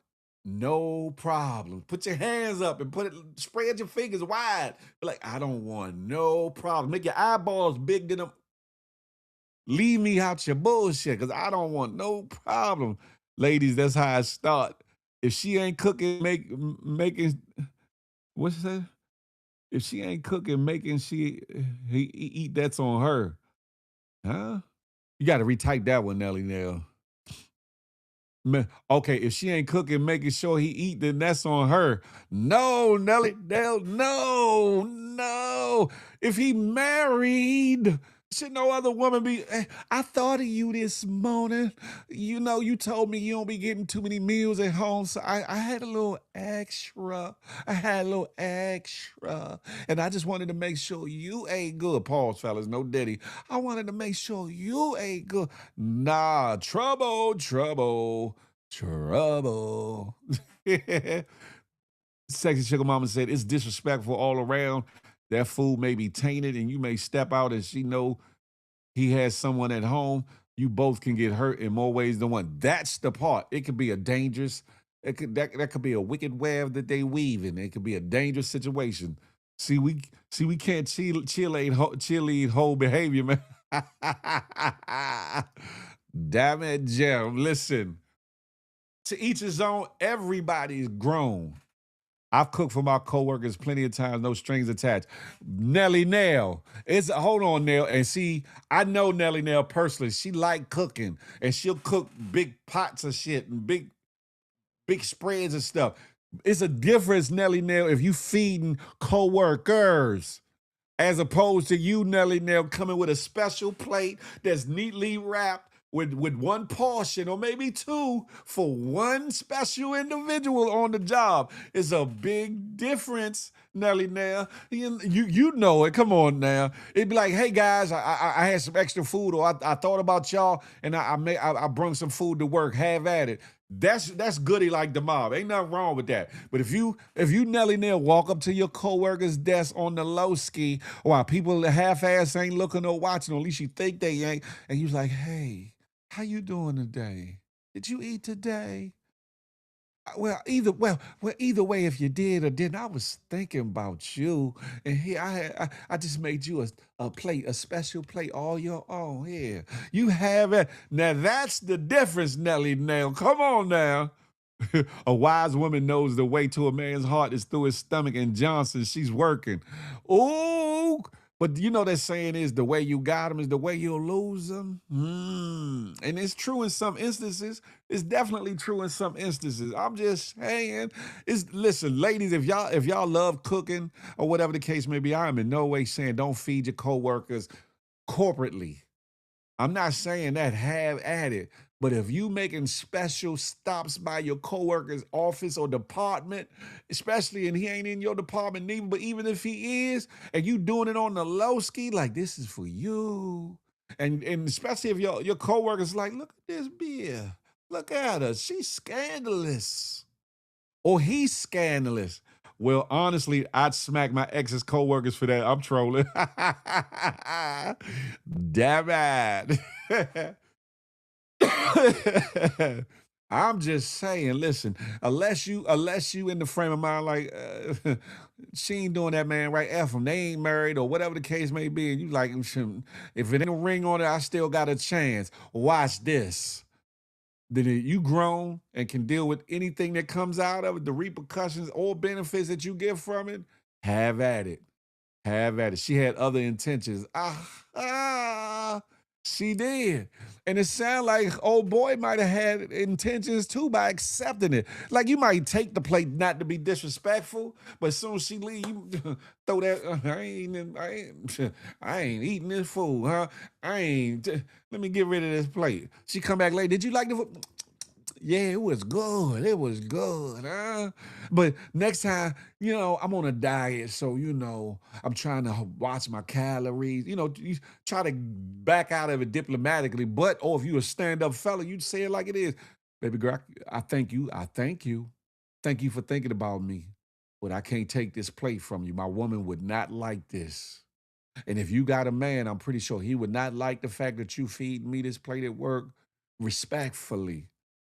no problem. Put your hands up and spread your fingers wide. Like, I don't want no problem. Make your eyeballs big to them. Leave me out your bullshit, because I don't want no problem. Ladies, that's how I start. If she ain't cooking, making, what's that? If she ain't cooking, making, he eat, that's on her. Huh? You got to retype that one, Nelly Nell. Okay, if she ain't cooking, making sure he eat, then that's on her. No, Nelly Nell, no. If he married, should no other woman be? I thought of you this morning. You know, you told me you don't be getting too many meals at home, so I had a little extra. And I just wanted to make sure you ate good. Pause, fellas, no diddy. I wanted to make sure you ate good. Nah, trouble. Sexy Sugar Mama said, it's disrespectful all around. That food may be tainted and you may step out and she know he has someone at home. You both can get hurt in more ways than one. That's the part. It could be a dangerous That could be a wicked web that they weave in. It could be a dangerous situation. See we can't cheerlead whole behavior, man. Damn it, Jim. Listen, to each his own. Everybody's grown. I've cooked for my coworkers plenty of times, no strings attached. Nelly Nail. Hold on, Nail. And see, I know Nelly Nail personally. She like cooking. And she'll cook big pots of shit and big spreads of stuff. It's a difference, Nelly Nail, if you feeding coworkers, as opposed to you, Nelly Nail, coming with a special plate that's neatly wrapped with one portion or maybe two for one special individual on the job. It's a big difference, Nelly Nail. You know it. Come on now. It'd be like, hey guys, I had some extra food, or I thought about y'all, and I brung some food to work. Have at it. That's goody like the mob. Ain't nothing wrong with that. But if you Nelly Nail walk up to your coworker's desk on the low ski, while people half-ass ain't looking or watching, or at least you think they ain't, and you's like, hey, how you doing today? Did you eat today? Either way, if you did or didn't, I was thinking about you, and here I just made you a plate, a special plate, all your own. Here, you have it. Now that's the difference, Nelly Nail. Come on now. A wise woman knows the way to a man's heart is through his stomach, and Johnson, she's working. Ooh. But you know that saying is the way you got them is the way you'll lose them. And it's true in some instances. It's definitely true in some instances. I'm just saying. Listen, ladies, if y'all love cooking or whatever the case may be, I am in no way saying don't feed your coworkers corporately. I'm not saying that, have at it. But if you making special stops by your coworker's office or department, especially, and he ain't in your department neither, but even if he is, and you doing it on the low ski, like this is for you. And especially if your coworker's like, look at this beer. Look at her. She's scandalous. Or he's scandalous. Well, honestly, I'd smack my ex's coworkers for that. I'm trolling. Damn it. I'm just saying, listen, unless you in the frame of mind like she ain't doing that, man, right? F them. They ain't married or whatever the case may be. And you like, if it ain't a ring on it, I still got a chance. Watch this. Then you grown and can deal with anything that comes out of it, the repercussions or benefits that you get from it, have at it. Have at it. She had other intentions. She did. And it sounded like old boy might have had intentions too by accepting it. Like you might take the plate not to be disrespectful, but as soon as she leave, you throw that, I ain't eating this food, huh? Let me get rid of this plate. She come back later. Did you like the food? Yeah, it was good. It was good, huh? But next time, I'm on a diet, so I'm trying to watch my calories. You try to back out of it diplomatically, or if you a stand-up fella, you'd say it like it is. Baby girl, I thank you. I thank you. Thank you for thinking about me. But I can't take this plate from you. My woman would not like this. And if you got a man, I'm pretty sure he would not like the fact that you feed me this plate at work respectfully.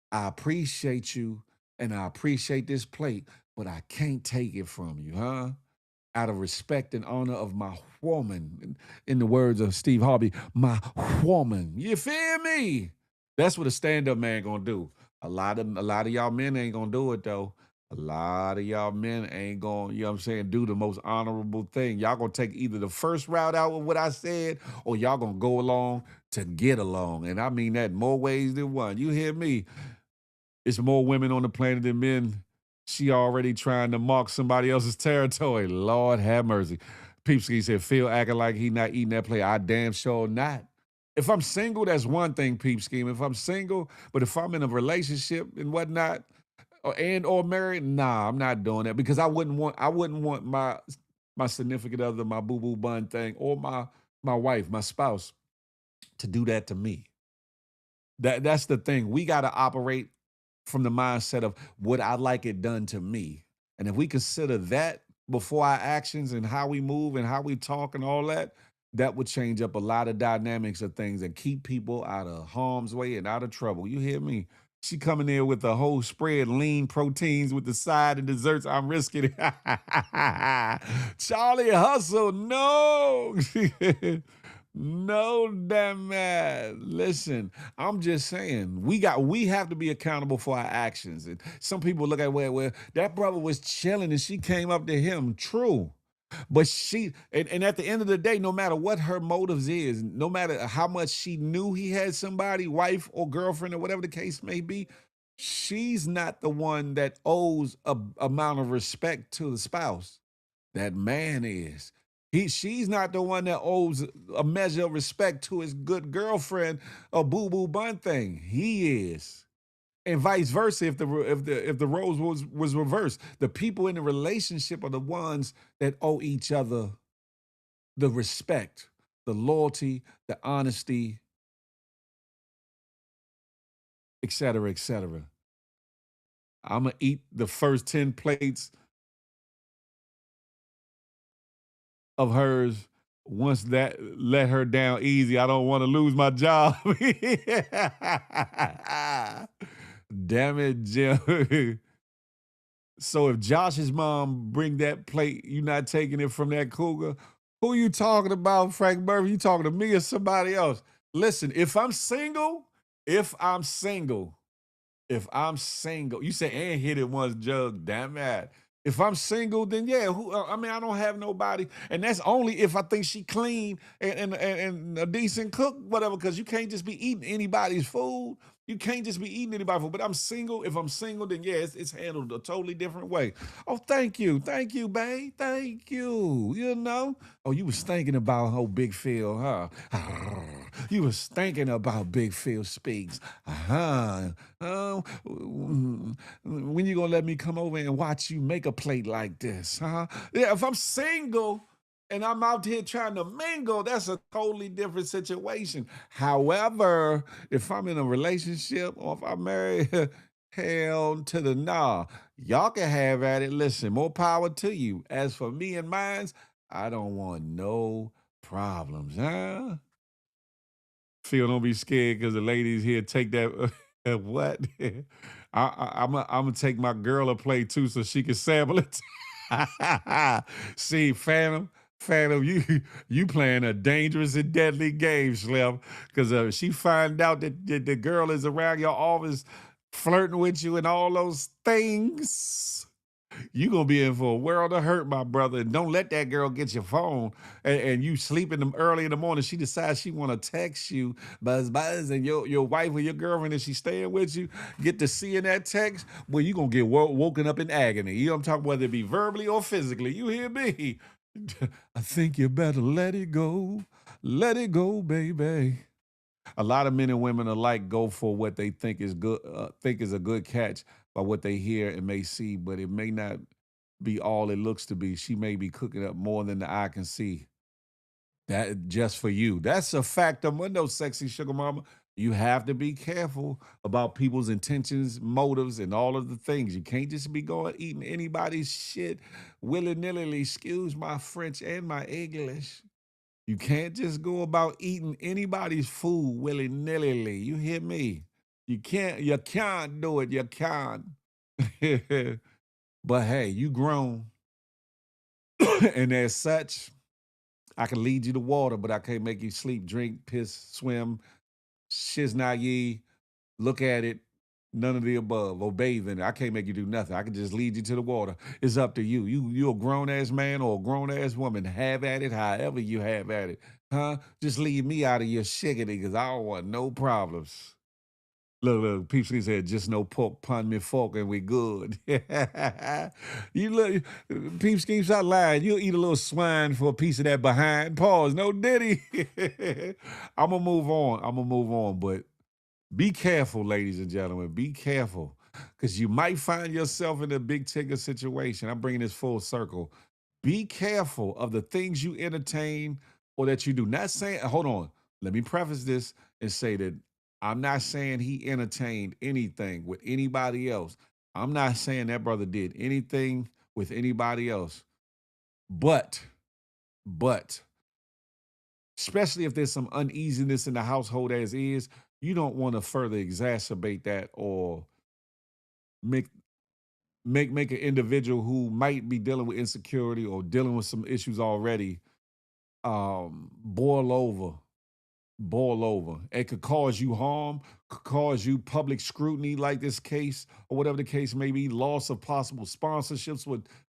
I appreciate you and I appreciate this plate, but I can't take it from you, huh? Out of respect and honor of my woman, in the words of Steve Harvey, my woman. You feel me? That's what a stand-up man gonna do. A lot of y'all men ain't gonna do it though. A lot of y'all men ain't gonna, do the most honorable thing. Y'all gonna take either the first route out with what I said, or y'all gonna go along to get along. And I mean that in more ways than one. You hear me? It's more women on the planet than men. She already trying to mark somebody else's territory. Lord have mercy. Peepski said, Phil acting like he not eating that plate. I damn sure not. If I'm single, that's one thing, Peepski. If I'm single, but if I'm in a relationship and whatnot, or married, nah, I'm not doing that because I wouldn't want my significant other, my boo-boo bun thing, or my wife, my spouse, to do that to me. That's the thing. We got to operate from the mindset of would I like it done to me? And if we consider that before our actions and how we move and how we talk and all that, that would change up a lot of dynamics of things and keep people out of harm's way and out of trouble. You hear me? She coming there with the whole spread, lean proteins with the side and desserts. I'm risking it. Charlie Hustle, no. No, damn man. Listen, I'm just saying, we have to be accountable for our actions. And some people look at where that brother was chilling and she came up to him. True. But and at the end of the day, no matter what her motives is, no matter how much she knew he had somebody, wife or girlfriend or whatever the case may be, she's not the one that owes a amount of respect to the spouse. That man is. She's not the one that owes a measure of respect to his good girlfriend or boo boo bun thing. He is. And vice versa, if the roles was reversed, the people in the relationship are the ones that owe each other the respect, the loyalty, the honesty, et cetera, et cetera. I'm gonna eat the first 10 plates of hers. Once that let her down easy, I don't want to lose my job. Damn it, Jim. So if Josh's mom bring that plate, you not taking it from that cougar. Who you talking about, Frank Murphy? You talking to me or somebody else? Listen, if I'm single, you say and hit it once, Jug. Damn it. If I'm single, then yeah, I mean, I don't have nobody, and that's only if I think she clean and a decent cook, whatever. Because you can't just be eating anybody's food. You can't just be eating anybody's food. But I'm single. If I'm single, then yeah, it's handled a totally different way. Oh, thank you, babe, thank you. You know, oh, you was thinking about Big Phil, huh? You was thinking about Big Phil Speaks, huh? When you gonna let me come over and watch you make a plate like this, huh? Yeah, if I'm single and I'm out here trying to mingle, that's a totally different situation. However, if I'm in a relationship or if I'm married, hell to the nah. Y'all can have at it. Listen, more power to you. As for me and mine, I don't want no problems, huh? Phil, don't be scared because the ladies here take that. What? I'm gonna take my girl a plate too so she can sample it. See, Phantom, you playing a dangerous and deadly game, Slim. Because she find out that the girl is around your office flirting with you and all those things. You gonna be in for a world of hurt, my brother. And don't let that girl get your phone and you sleeping early in the morning. She decides she want to text you, buzz, and your wife or your girlfriend, if she's staying with you, get to seeing that text. Well, you gonna get woken up in agony. You know what I'm talking, whether it be verbally or physically. You hear me? I think you better let it go, baby. A lot of men and women alike go for what they think is good, think is a good catch by what they hear and may see, but it may not be all it looks to be. She may be cooking up more than the eye can see. That just for you. That's a fact of window, sexy sugar mama. You have to be careful about people's intentions, motives, and all of the things. You can't just be going eating anybody's shit willy-nilly. Excuse my French and my English. You can't just go about eating anybody's food willy-nilly. You hear me? You can't do it. You can't. But hey, you grown. And as such, I can lead you to water, but I can't make you sleep, drink, piss, swim, shiznai, look at it, none of the above, or bathe in it. I can't make you do nothing. I can just lead you to the water. It's up to you. You're a grown-ass man or a grown-ass woman. Have at it however you have at it. Huh? Just leave me out of your shiggity because I don't want no problems. Look, Peepsky said, just no pork, pun me fork, and we good. You look, Peepsky, stop lying. You'll eat a little swine for a piece of that behind. Pause, no diddy. I'm going to move on, but be careful, ladies and gentlemen. Be careful, because you might find yourself in a big ticket situation. I'm bringing this full circle. Be careful of the things you entertain or that you do. Not saying, hold on, let me preface this and say that I'm not saying he entertained anything with anybody else. I'm not saying that brother did anything with anybody else. But, especially if there's some uneasiness in the household as is, you don't want to further exacerbate that or make make an individual who might be dealing with insecurity or dealing with some issues already boil over. Boil over. It could cause you harm, could cause you public scrutiny like this case, or whatever the case may be, loss of possible sponsorships,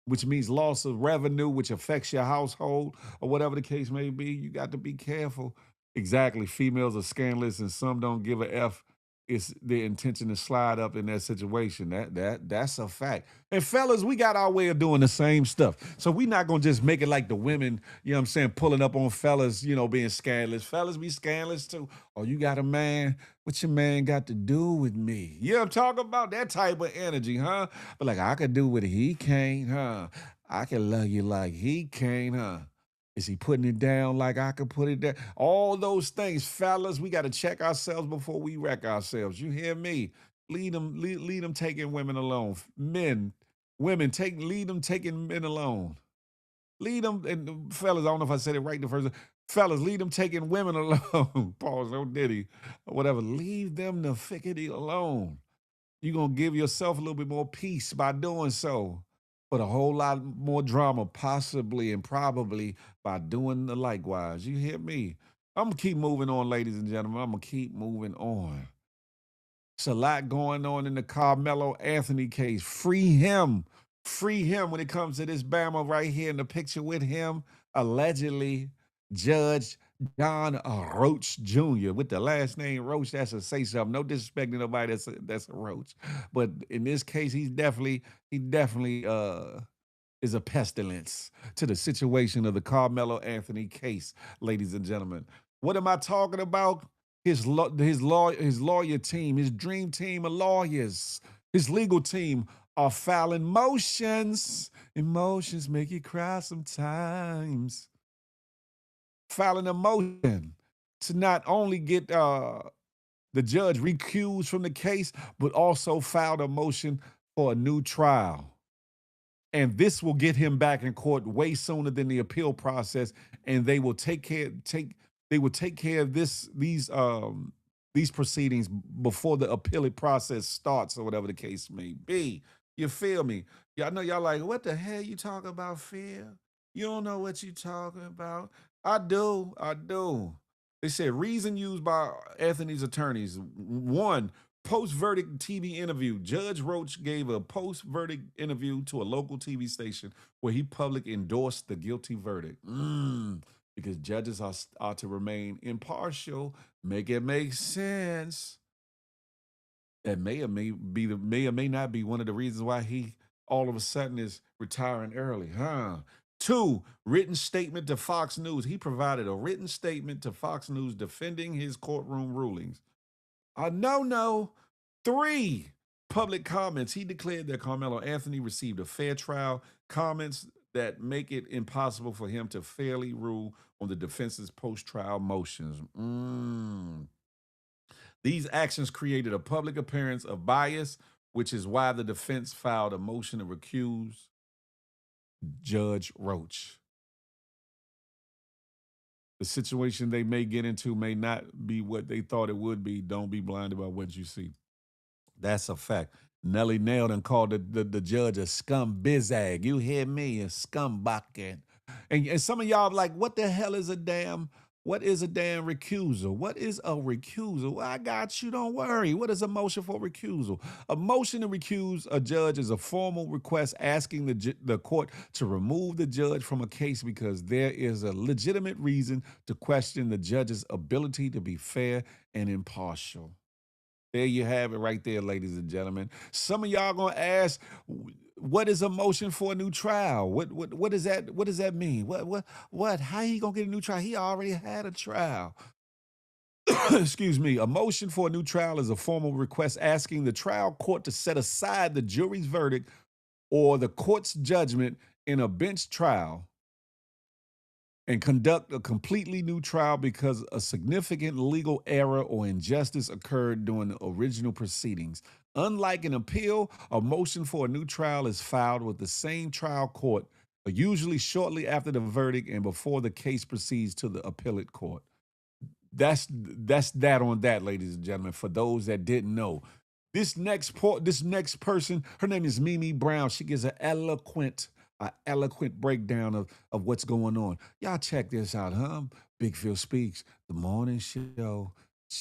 which means loss of revenue, which affects your household, or whatever the case may be. You got to be careful. Exactly. Females are scandalous and some don't give a F. It's their intention to slide up in that situation. That's a fact. And fellas, we got our way of doing the same stuff. So we not gonna just make it like the women, you know what I'm saying, pulling up on fellas, being scandalous. Fellas be scandalous too. Oh, you got a man? What your man got to do with me? You know what I'm talking about? That type of energy, huh? But like I could do what he can't, huh? I can love you like he can't, huh? Is he putting it down like I could put it down? All those things, fellas, we got to check ourselves before we wreck ourselves. You hear me? Lead them taking women alone. Men, women, lead them taking men alone. Lead them, and fellas, I don't know if I said it right the first time. Fellas, lead them taking women alone. Pause, no diddy, or whatever. Leave them the fickety alone. You're going to give yourself a little bit more peace by doing so. But a whole lot more drama, possibly and probably, by doing the likewise. You hear me? I'm going to keep moving on, ladies and gentlemen. I'm going to keep moving on. It's a lot going on in the Carmelo Anthony case. Free him. Free him when it comes to this Bama right here in the picture with him. Allegedly, Judge John Roach Jr. with the last name Roach. That's a say something. No disrespect to nobody that's a Roach. But in this case, he definitely is a pestilence to the situation of the Carmelo Anthony case, ladies and gentlemen. What am I talking about? His lawyer team, his dream team of lawyers, his legal team are filing motions. Emotions make you cry sometimes. Filing a motion to not only get the judge recused from the case, but also filed a motion for a new trial. And this will get him back in court way sooner than the appeal process, and they will take care of these proceedings before the appellate process starts, or whatever the case may be. You feel me? Y'all know y'all like, what the hell you talking about, Phil? You don't know what you talking about. I do. They said reason used by Anthony's attorneys. One, post-verdict TV interview. Judge Roach gave a post-verdict interview to a local TV station where he publicly endorsed the guilty verdict. Because judges are to remain impartial. Make it make sense. That may or may not be one of the reasons why he all of a sudden is retiring early, huh? Two, written statement to Fox News. He provided a written statement to Fox News defending his courtroom rulings. No. Three, public comments. He declared that Carmelo Anthony received a fair trial. Comments that make it impossible for him to fairly rule on the defense's post-trial motions. These actions created a public appearance of bias, which is why the defense filed a motion to recuse Judge Roach. The situation they may get into may not be what they thought it would be. Don't be blinded by what you see. That's a fact. Nelly Nail done called the judge a scumbizag. You hear me? A scumbucket. And some of y'all like, what the hell is a damn recusal? What is a recusal? Well, I got you, don't worry. What is a motion for recusal? A motion to recuse a judge is a formal request asking the court to remove the judge from a case because there is a legitimate reason to question the judge's ability to be fair and impartial. There you have it right there, ladies and gentlemen. Some of y'all gonna ask, what is a motion for a new trial? What does that mean? What? How he gonna get a new trial? He already had a trial. Excuse me. A motion for a new trial is a formal request asking the trial court to set aside the jury's verdict or the court's judgment in a bench trial and conduct a completely new trial because a significant legal error or injustice occurred during the original proceedings. Unlike an appeal, a motion for a new trial is filed with the same trial court, usually shortly after the verdict and before the case proceeds to the appellate court. that's that on that, ladies and gentlemen. For those that didn't know, this next person, her name is Mimi Brown. She gives an eloquent breakdown of what's going on. Y'all check this out, huh? Big Phil Speaks, the morning show.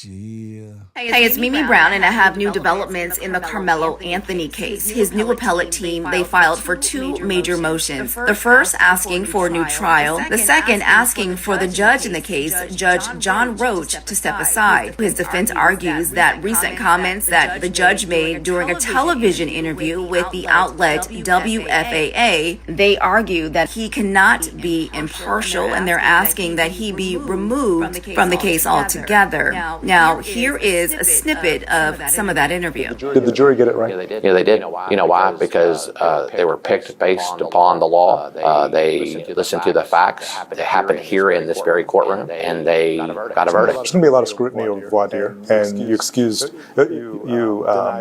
Yeah. Hey, it's Mimi Brown, and I have new developments in the Carmelo Anthony case. His new appellate team, they filed for two major motions. The first asking for a new trial. The second asking for the judge in the case, Judge John Roach, to step aside. His defense argues that recent comments that the judge made during a television interview with the outlet WFAA, they argue that he cannot be impartial, and they're asking that he be removed from the case altogether. Now, here is a snippet of some of that interview. Did the jury get it right? Yeah, they did. You know why? Because they were picked based upon the law. They listened to the facts. They happened here in this very courtroom, and they got a verdict. There's going to be a lot of scrutiny of voir dire, and you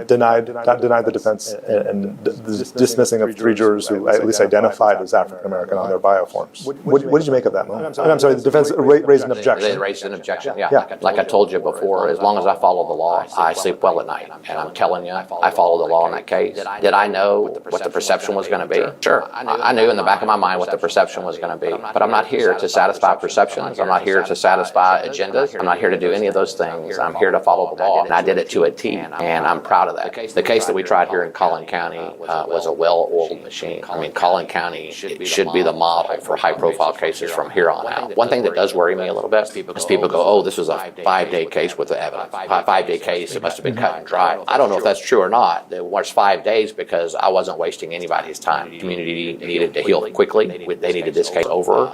denied the defense and dismissing of three jurors who at least identified as African American on their bioforms. What did you make of that moment? I'm sorry, the defense raised an objection. They raised an objection, yeah. Like I told you before, as long as I follow the law, I sleep well at night. And I'm telling you, I follow the law in that case. Did I know what the perception was going to be? Sure. I knew in the back of my mind what the perception was going to be. But I'm not here to satisfy perceptions. I'm not here to satisfy agendas. I'm not here to do any of those things. I'm here to follow the law. And I did it to a T, and I'm proud of that. The case that we tried here in Collin County was a well-oiled machine. I mean, Collin County should be the model for high-profile cases from here on out. One thing that does worry me a little bit is people go, oh, this was a 5-day case with the evidence. 5-day case, it must have been cut and dry. I don't know if that's true or not. It was 5 days because I wasn't wasting anybody's time. The community needed to heal quickly. They needed this case over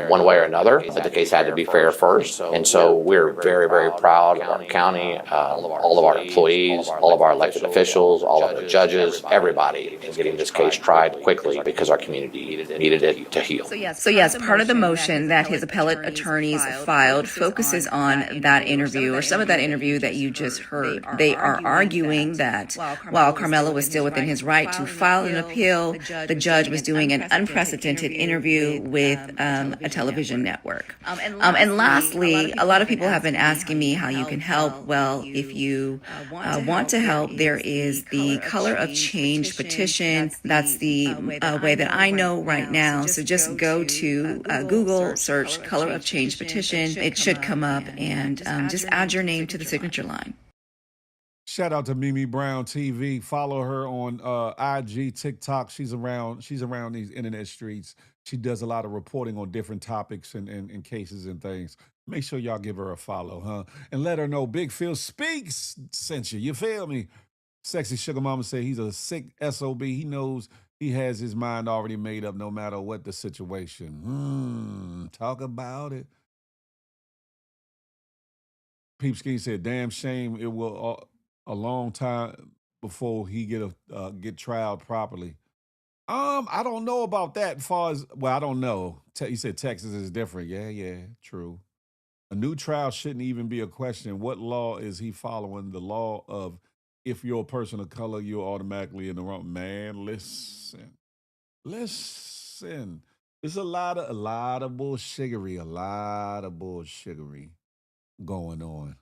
one way or another. But the case had to be fair first. And so we're very, very proud of our county, all of our employees, all of our elected officials, all of the judges, everybody in getting this case tried quickly because our community needed it to heal. So yes, part of the motion that his appellate attorneys filed focuses on that interview, or some of that interview that you just heard. They are arguing that while Carmelo was still within his right to file an appeal, the judge was doing an unprecedented interview with a television network. And lastly, a lot of people have been asking me how you can help. Well, if you want to help, there is the Color of Change petition. That's the way that I know right now. So just go to Google, search Color of Change petition. It should come up, and just add your name to the signature line. Shout out to Mimi Brown TV. Follow her on IG, TikTok. She's around these internet streets. She does a lot of reporting on different topics and cases and things. Make sure y'all give her a follow, huh? And let her know Big Phil Speaks sent you. You feel me? Sexy Sugar Mama say he's a sick SOB. He knows he has his mind already made up no matter what the situation. Talk about it. Peep Ski said, damn shame it will a long time before he get trialed properly. I don't know about that as far as, well, I don't know. He said Texas is different. Yeah, true. A new trial shouldn't even be a question. What law is he following? The law of if you're a person of color, you're automatically in the wrong. Man, listen. There's a lot of bullshiggery, going on.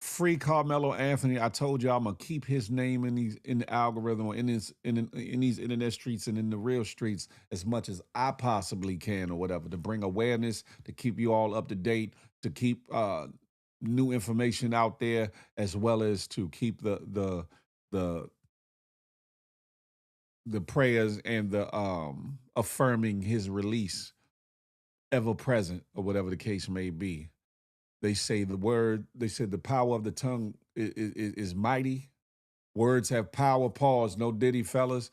Free Carmelo Anthony. I told you I'm gonna keep his name in the algorithm, or in these internet streets and in the real streets as much as I possibly can, or whatever, to bring awareness, to keep you all up to date, to keep new information out there, as well as to keep the prayers and the affirming his release ever present, or whatever the case may be. They say the power of the tongue is mighty. Words have power. Pause. No diddy, fellas.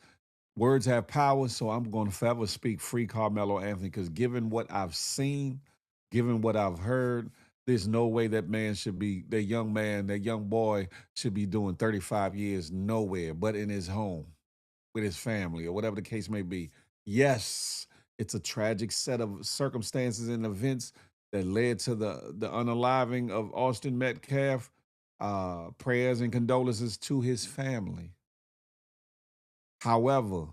Words have power. So I'm going to forever speak free Carmelo Anthony, because given what I've seen, given what I've heard, there's no way that young boy should be doing 35 years nowhere but in his home with his family, or whatever the case may be. Yes, it's a tragic set of circumstances and events that led to the unaliving of Austin Metcalf. Prayers and condolences to his family. However,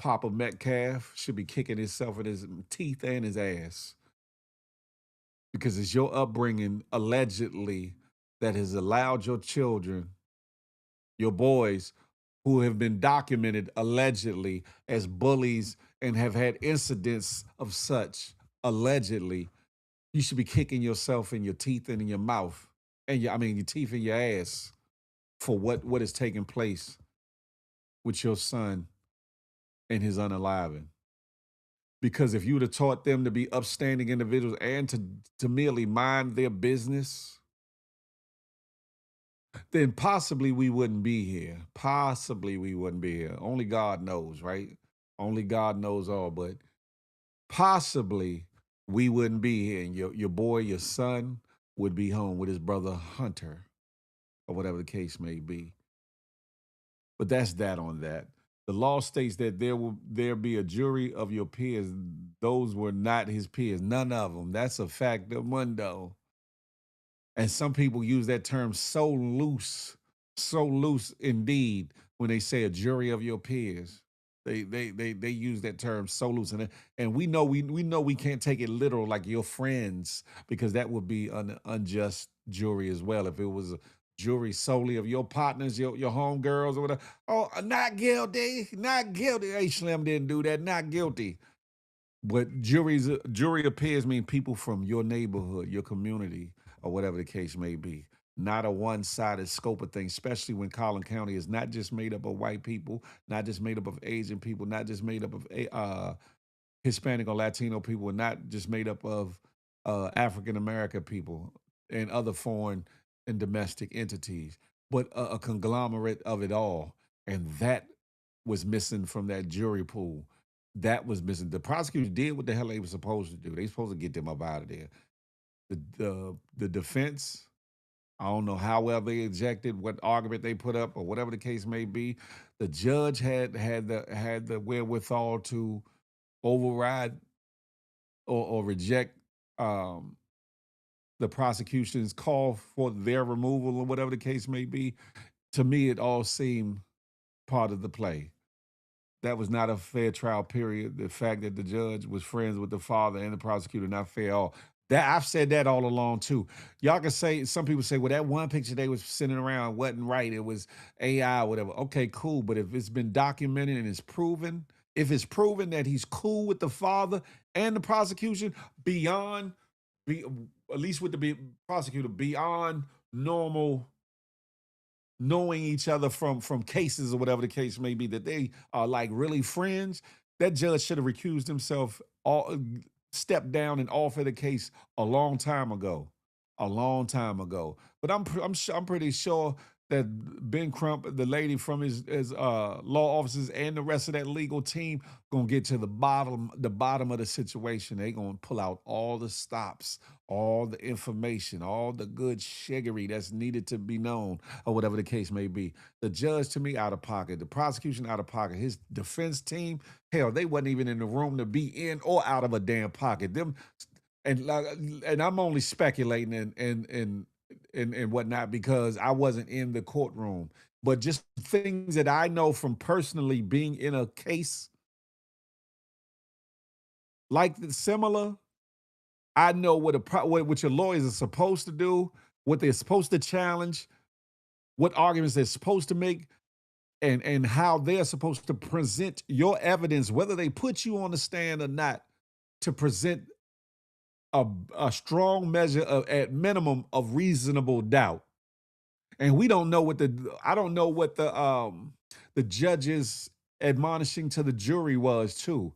Papa Metcalf should be kicking himself in his teeth and his ass because it's your upbringing, allegedly, that has allowed your children, your boys, who have been documented allegedly as bullies and have had incidents of such, allegedly. You should be kicking yourself in your teeth and in your mouth, and your teeth in your ass for what is taking place with your son and his unaliving. Because if you would have taught them to be upstanding individuals and to merely mind their business, then possibly we wouldn't be here. Possibly we wouldn't be here. Only God knows, right? Only God knows all, but possibly we wouldn't be here. And your boy, your son, would be home with his brother Hunter, or whatever the case may be. But that's that on that. The law states that there be a jury of your peers. Those were not his peers, none of them. That's a fact of mundo. And some people use that term so loose indeed when they say a jury of your peers. They use that term so loose, and we know we can't take it literal like your friends, because that would be an unjust jury as well. If it was a jury solely of your partners, your homegirls or whatever. Oh, not guilty, not guilty. Hey, Slim didn't do that, not guilty. But jury of peers mean people from your neighborhood, your community, or whatever the case may be. Not a one-sided scope of things, especially when Collin County is not just made up of white people, not just made up of Asian people, not just made up of Hispanic or Latino people, and not just made up of African American people and other foreign and domestic entities, but a conglomerate of it all. And that was missing from that jury pool. That was missing. The prosecutors did what the hell they were supposed to do. They supposed to get them up out of there. The defense, I don't know how well they ejected, what argument they put up, or whatever the case may be. The judge had the wherewithal to override or reject the prosecution's call for their removal, or whatever the case may be. To me, it all seemed part of the play. That was not a fair trial, period. The fact that the judge was friends with the father and the prosecutor, not fair at all. That I've said that all along too. Y'all can say, some people say, well, that one picture they was sending around wasn't right. It was AI or whatever. Okay, cool. But if it's been documented and it's proven, if it's proven that he's cool with the father and the prosecution beyond, at least with the prosecutor, beyond normal knowing each other from cases or whatever the case may be, that they are like really friends, that judge should have recused himself, stepped down and offered the case a long time ago. But I'm pretty sure that Ben Crump, the lady from his law offices, and the rest of that legal team gonna get to the bottom of the situation. They gonna pull out all the stops, all the information, all the good shiggery that's needed to be known, or whatever the case may be. The judge, to me, out of pocket. The prosecution, out of pocket. His defense team, hell, they wasn't even in the room to be in or out of a damn pocket. And I'm only speculating and whatnot because I wasn't in the courtroom. But just things that I know from personally being in a case like similar, I know what your lawyers are supposed to do, what they're supposed to challenge, what arguments they're supposed to make, and how they're supposed to present your evidence, whether they put you on the stand or not, to present a strong measure of, at minimum, of reasonable doubt. And we don't know I don't know what the judge's admonishing to the jury was too.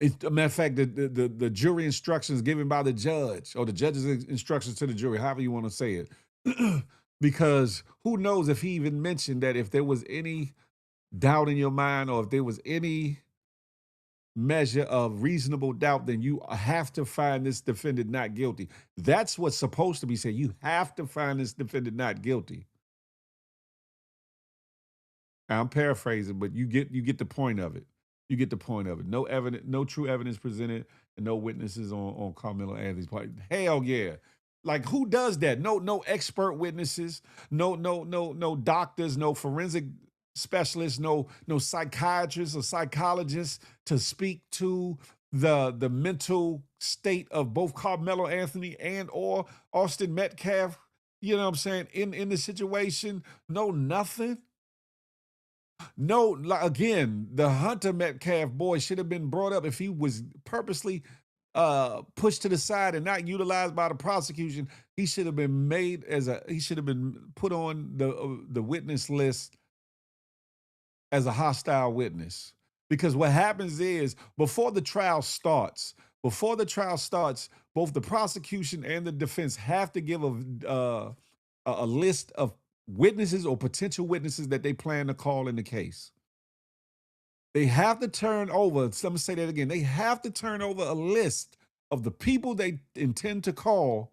A matter of fact, the jury instructions given by the judge, or the judge's instructions to the jury, however you want to say it, because who knows if he even mentioned that if there was any doubt in your mind, or if there was any measure of reasonable doubt, then you have to find this defendant not guilty. That's what's supposed to be said. You have to find this defendant not guilty. I'm paraphrasing, but you get the point of it. You get the point of it. No evidence, no true evidence presented, and no witnesses on Carmelo Anthony's part. Hell yeah. Like, who does that? No expert witnesses, no doctors, no forensic specialist, no psychiatrist or psychologist to speak to the mental state of both Carmelo Anthony and or Austin Metcalf, you know what I'm saying, in the situation. No, nothing. No, again, the Hunter Metcalf boy should have been brought up if he was purposely pushed to the side and not utilized by the prosecution. He should have been he should have been put on the witness list as a hostile witness. Because what happens is before the trial starts, both the prosecution and the defense have to give a list of witnesses or potential witnesses that they plan to call in the case. They have to turn over, let me say that again, they have to turn over a list of the people they intend to call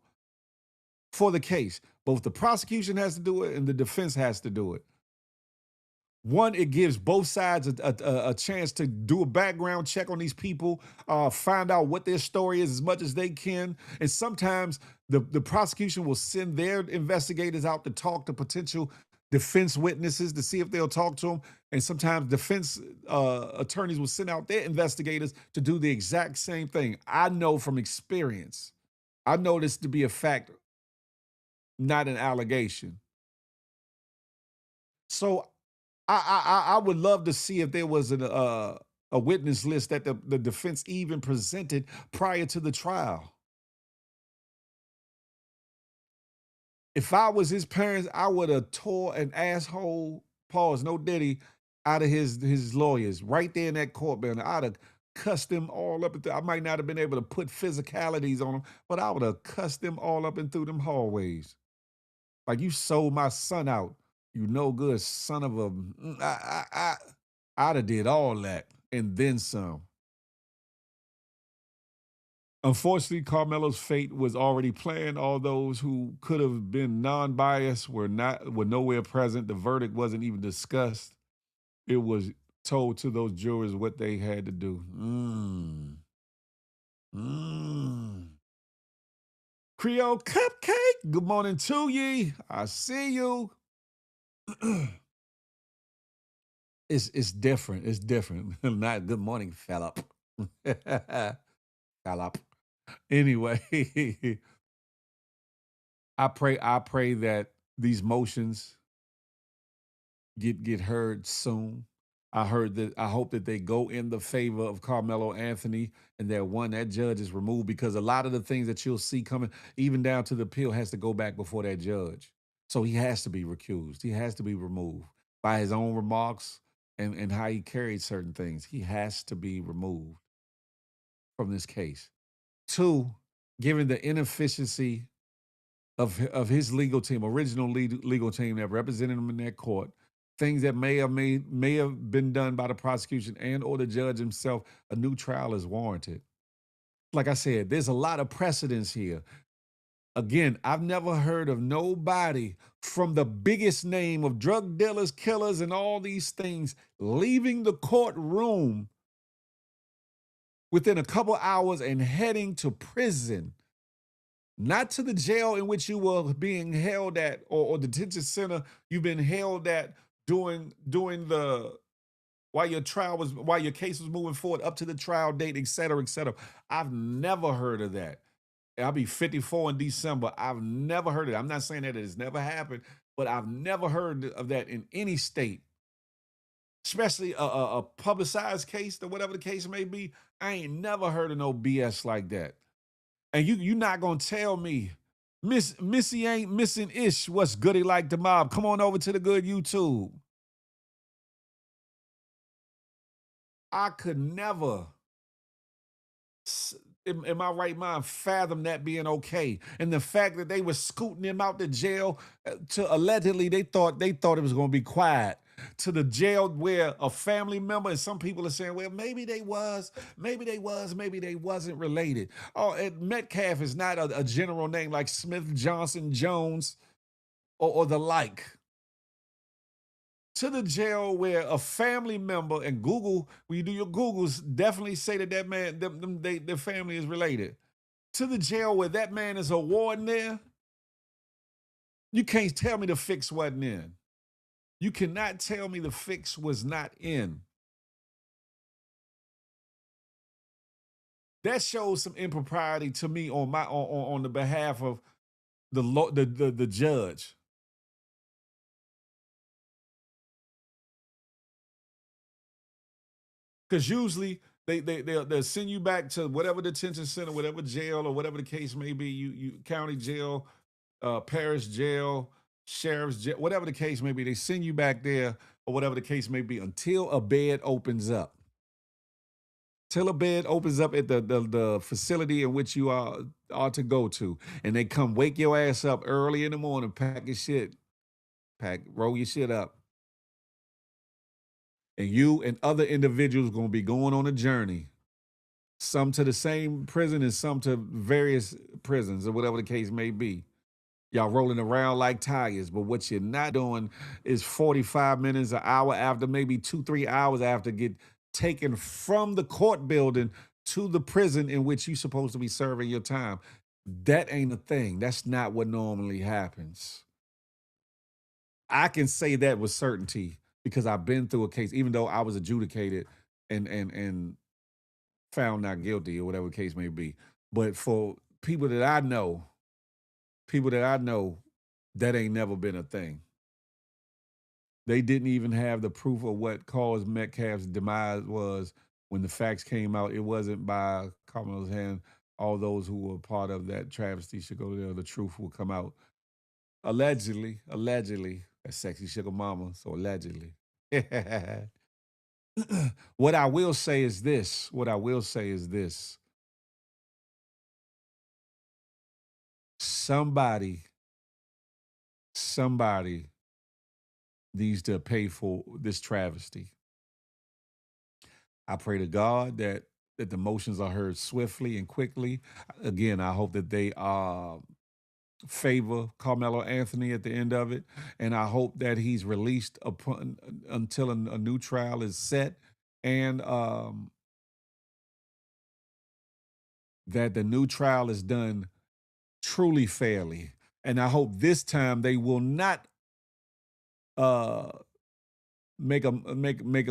for the case. Both the prosecution has to do it and the defense has to do it. One, it gives both sides a chance to do a background check on these people, find out what their story is as much as they can. And sometimes the prosecution will send their investigators out to talk to potential defense witnesses to see if they'll talk to them. And sometimes defense attorneys will send out their investigators to do the exact same thing. I know from experience. I know this to be a fact, not an allegation. So I would love to see if there was a witness list that the defense even presented prior to the trial. If I was his parents, I would have tore an asshole, pause, no diddy, out of his lawyers right there in that court building. I'd have cussed them all up. I might not have been able to put physicalities on them, but I would have cussed them all up and through them hallways. Like, you sold my son out. You no good son of a... I'd have did all that and then some. Unfortunately, Carmelo's fate was already planned. All those who could have been non-biased were nowhere present. The verdict wasn't even discussed. It was told to those jurors what they had to do. Creole Cupcake, good morning to ye. I see you. It's different. It's different. Not good morning, Philip. Philip. Anyway, I pray that these motions get heard soon. I hope that they go in the favor of Carmelo Anthony and that judge is removed, because a lot of the things that you'll see coming, even down to the appeal, has to go back before that judge. So he has to be recused. He has to be removed by his own remarks and how he carried certain things. He has to be removed from this case. Two, given the inefficiency of his legal team, original legal team that represented him in that court, things that may have been done by the prosecution and or the judge himself, a new trial is warranted. Like I said, there's a lot of precedence here. Again, I've never heard of nobody from the biggest name of drug dealers, killers, and all these things leaving the courtroom within a couple hours and heading to prison. Not to the jail in which you were being held at, or detention center you've been held at during while your case was moving forward up to the trial date, et cetera, et cetera. I've never heard of that. I'll be 54 in December. I've never heard of it. I'm not saying that it's never happened, but I've never heard of that in any state, especially a publicized case or whatever the case may be. I ain't never heard of no BS like that. And you're not gonna tell me Missy ain't missing ish. What's goody like the mob? Come on over to the good YouTube. I could never, in my right mind, fathom that being okay. And the fact that they were scooting him out the jail to allegedly they thought it was gonna be quiet, to the jail where a family member, and some people are saying, well, maybe they wasn't related. Oh, Metcalf is not a general name like Smith, Johnson, Jones, or the like. To the jail where a family member, and Google, when you do your Googles, definitely say that man, their family is related. To the jail where that man is a warden there. You can't tell me the fix wasn't in. You cannot tell me the fix was not in. That shows some impropriety to me on my on the behalf of the judge. Because usually they'll send you back to whatever detention center, whatever jail, or whatever the case may be, you county jail, parish jail, sheriff's jail, whatever the case may be, they send you back there, or whatever the case may be, until a bed opens up. Till a bed opens up at the facility in which you are to go to. And they come wake your ass up early in the morning, pack your shit, roll your shit up. And you and other individuals gonna be going on a journey. Some to the same prison and some to various prisons, or whatever the case may be. Y'all rolling around like tires, but what you're not doing is 45 minutes, an hour after, maybe 2-3 hours after, get taken from the court building to the prison in which you're supposed to be serving your time. That ain't a thing. That's not what normally happens. I can say that with certainty because I've been through a case, even though I was adjudicated and found not guilty, or whatever the case may be. But for people that I know, that ain't never been a thing. They didn't even have the proof of what caused Metcalf's demise was when the facts came out. It wasn't by Kamala's hand. All those who were part of that travesty should go there. The truth will come out. Allegedly, that sexy sugar mama, so allegedly. What I will say is this. Somebody needs to pay for this travesty. I pray to God that the motions are heard swiftly and quickly. Again, I hope that they favor Carmelo Anthony at the end of it, and I hope that he's released until a new trial is set, and that the new trial is done truly fairly. And I hope this time they will not make a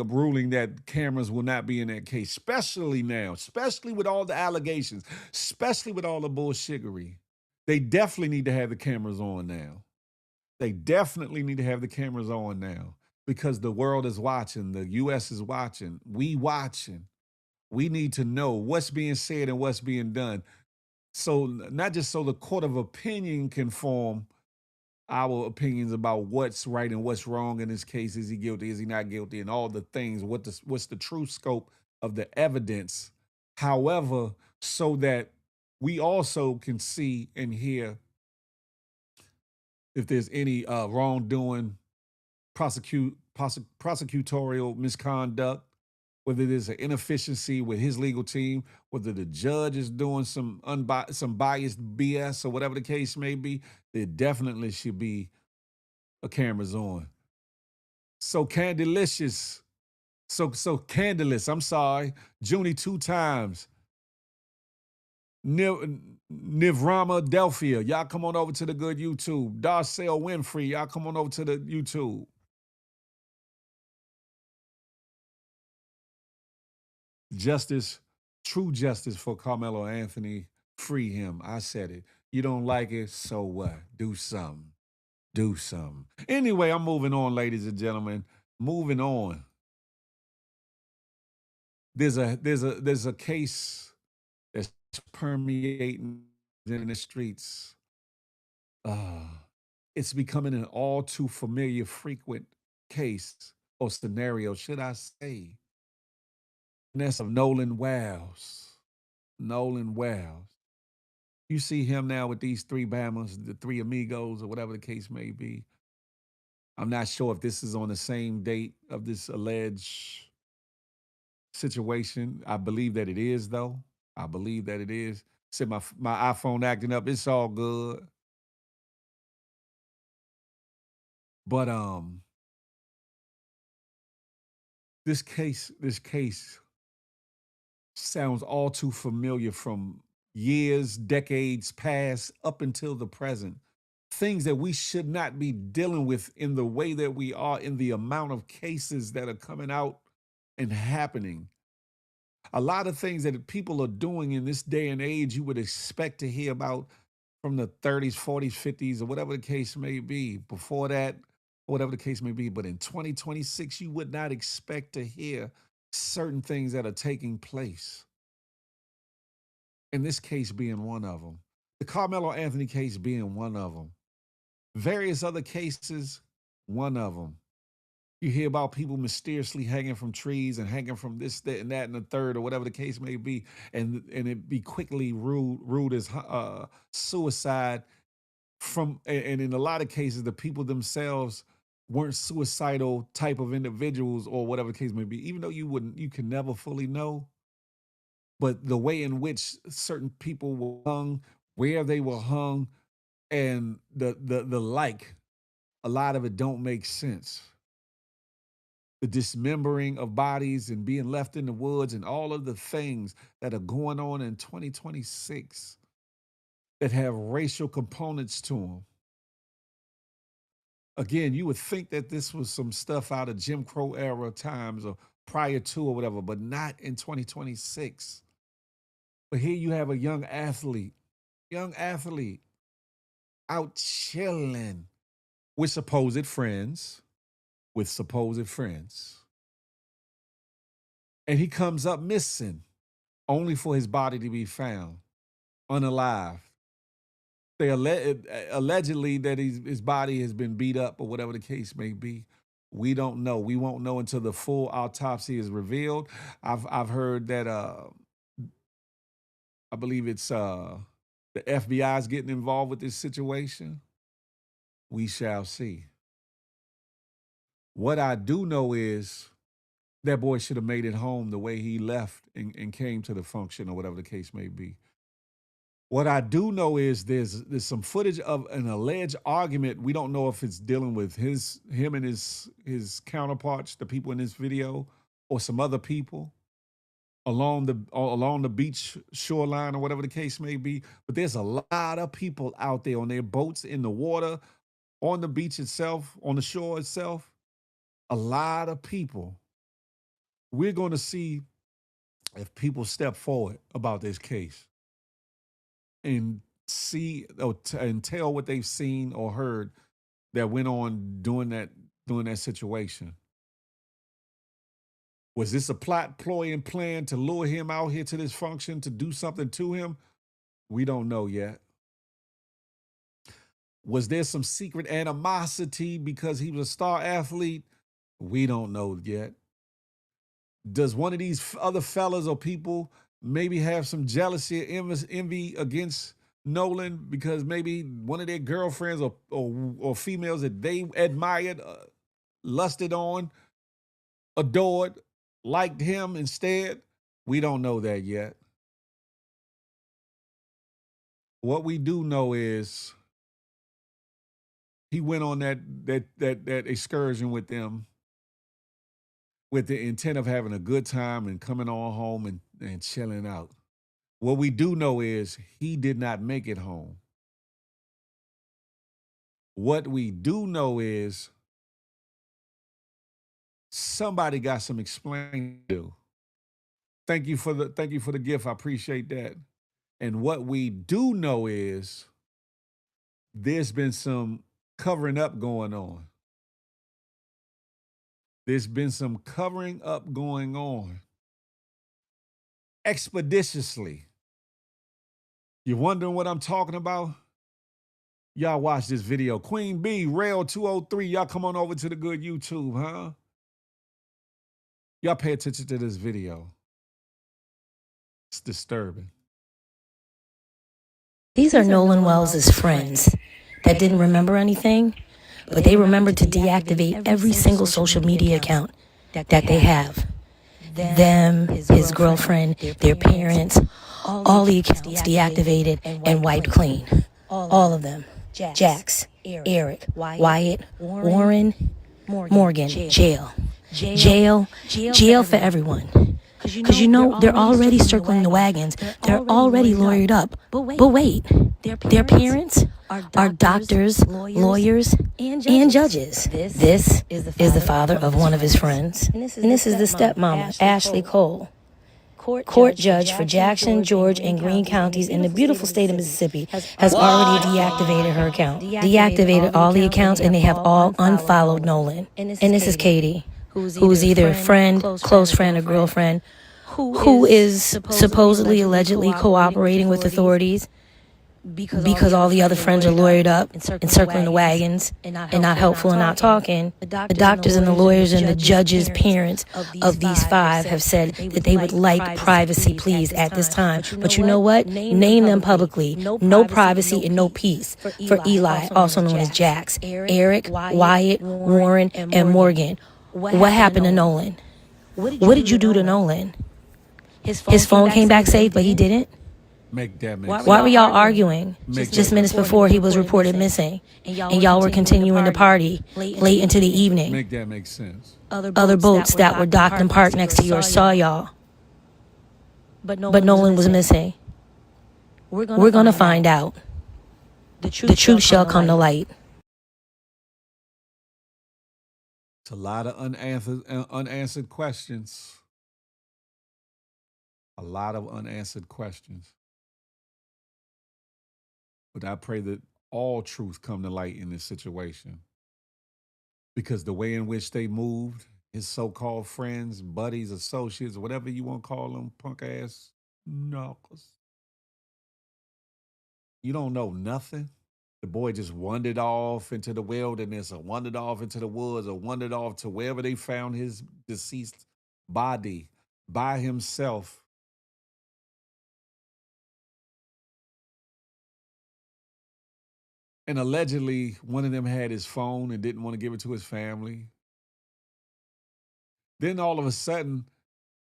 ruling that cameras will not be in that case, especially now, especially with all the allegations, especially with all the bullshittery. They definitely need to have the cameras on now. Because the world is watching. The U.S. is watching. We watching. We need to know what's being said and what's being done. So not just so the court of opinion can form our opinions about what's right and what's wrong in this case. Is he guilty? Is he not guilty? And all the things. What's the true scope of the evidence? However, so that we also can see and hear if there's any wrongdoing, prosecutorial misconduct, whether there's an inefficiency with his legal team, whether the judge is doing some biased BS or whatever the case may be, there definitely should be a cameras on. So Candylicious, Candylus, I'm sorry, Junie 2 times. Nivrama Delphia, y'all come on over to the good YouTube. Darcel Winfrey, y'all come on over to the YouTube. Justice, true justice for Carmelo Anthony. Free him. I said it. You don't like it, so what? Do something. Anyway, I'm moving on, ladies and gentlemen. Moving on. There's a case that's permeating in the streets. It's becoming an all too familiar, frequent case or scenario, should I say. And that's of Nolan Wiles. You see him now with these 3 Bamas, the 3 amigos, or whatever the case may be. I'm not sure if this is on the same date of this alleged situation. I believe that it is, though. Said my iPhone acting up. It's all good. But this case sounds all too familiar from years, decades past, up until the present. things that we should not be dealing with in the way that we are, in the amount of cases that are coming out and happening. A lot of things that people are doing in this day and age, you would expect to hear about from the 30s, 40s, 50s, or whatever the case may be. Before that, whatever the case may be. But in 2026, you would not expect to hear certain things that are taking place. In this case being one of them. The Carmelo Anthony case being one of them. Various other cases, one of them. You hear about people mysteriously hanging from trees and hanging from this, that, and that, and the third, or whatever the case may be, and it be quickly ruled as suicide. And in a lot of cases, the people themselves weren't suicidal type of individuals, or whatever the case may be. Even though you can never fully know, but the way in which certain people were hung, where they were hung, and the like, a lot of it don't make sense. The dismembering of bodies and being left in the woods and all of the things that are going on in 2026 that have racial components to them. Again, you would think that this was some stuff out of Jim Crow era times or prior to or whatever, but not in 2026. But here you have a young athlete out chilling with supposed friends. And he comes up missing, only for his body to be found unalive. They allegedly that his body has been beat up or whatever the case may be. We don't know. We won't know until the full autopsy is revealed. I've heard that I believe it's the FBI is getting involved with this situation. We shall see. What I do know is that boy should have made it home the way he left and came to the function or whatever the case may be. What I do know is there's some footage of an alleged argument. We don't know if it's dealing with him and his counterparts, the people in this video, or some other people along the beach shoreline or whatever the case may be. But there's a lot of people out there on their boats, in the water, on the beach itself, on the shore itself. A lot of people. We're going to see if people step forward about this case and see and tell what they've seen or heard that went on during that situation. Was this a plot, ploy, and plan to lure him out here to this function to do something to him? We don't know yet. Was there some secret animosity because he was a star athlete? We don't know yet. Does one of these other fellas or people maybe have some jealousy or envy against Nolan because maybe one of their girlfriends or females that they admired, lusted on, adored, liked him instead? We don't know that yet. What we do know is he went on that excursion with them with the intent of having a good time and coming on home and chilling out. What we do know is he did not make it home. What we do know is somebody got some explaining to do. Thank you for the gift. I appreciate that. And what we do know is there's been some covering up going on. There's been some covering up going on expeditiously. You're wondering what I'm talking about? Y'all watch this video. Queen B, Rail 203, y'all come on over to the good YouTube, huh? Y'all pay attention to this video. It's disturbing. These are Nolan Wells' friends that didn't remember anything, but they remembered to deactivate every single social media account that they have. Them, his girlfriend, their parents, all the accounts deactivated and wiped clean. All of them. Jax, Eric, Wyatt, Warren, Morgan, jail. Jail for everyone. Because you know, they're already circling the wagons. They're already lawyered up. But wait, their parents are doctors, lawyers, and judges. This is the father of one of his friends. And this is the stepmama, Ashley Cole. Court judge for Jackson, George, and Greene counties in the beautiful state of Mississippi has already deactivated her account. Deactivated all the accounts, and they have all unfollowed Nolan. And this is Katie, who's either a friend, close friend, or girlfriend, who is supposedly, allegedly cooperating with authorities because all the other friends are lawyered up and circling the wagons and not helpful and not talking. The doctors and the lawyers and the judges' parents of these 5 have said that they would like privacy, please, at this time. But you know what? Name them publicly. No privacy and no peace for Eli, also known as Jax, Eric, Wyatt, Warren, and Morgan. What happened to Nolan? What did you do to Nolan? His phone came back safe, but he didn't? Make that make Why were y'all arguing just minutes before he was reported missing? And y'all were continuing to party late into the evening. Make that make sense. Other boats that were docked and parked next to yours saw y'all. But Nolan was missing. We're going to find out. The truth shall come to light. It's a lot of unanswered questions. A lot of unanswered questions. But I pray that all truth come to light in this situation. Because the way in which they moved, his so-called friends, buddies, associates, whatever you want to call them, punk ass knuckles. You don't know nothing. The boy just wandered off into the wilderness or wandered off into the woods or wandered off to wherever they found his deceased body by himself. And allegedly, one of them had his phone and didn't want to give it to his family. Then all of a sudden,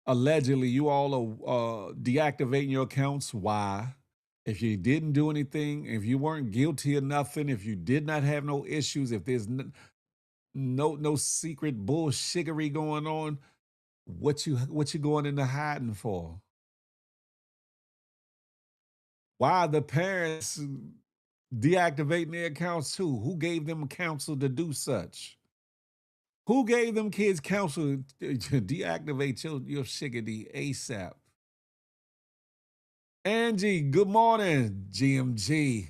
allegedly, you all are deactivating your accounts. Why? If you didn't do anything, if you weren't guilty of nothing, if you did not have no issues, if there's no secret bullshittery going on, what you going into hiding for? Why are the parents deactivating their accounts too? Who gave them counsel to do such? Who gave them kids counsel to deactivate your shiggity ASAP? Angie, good morning, GMG.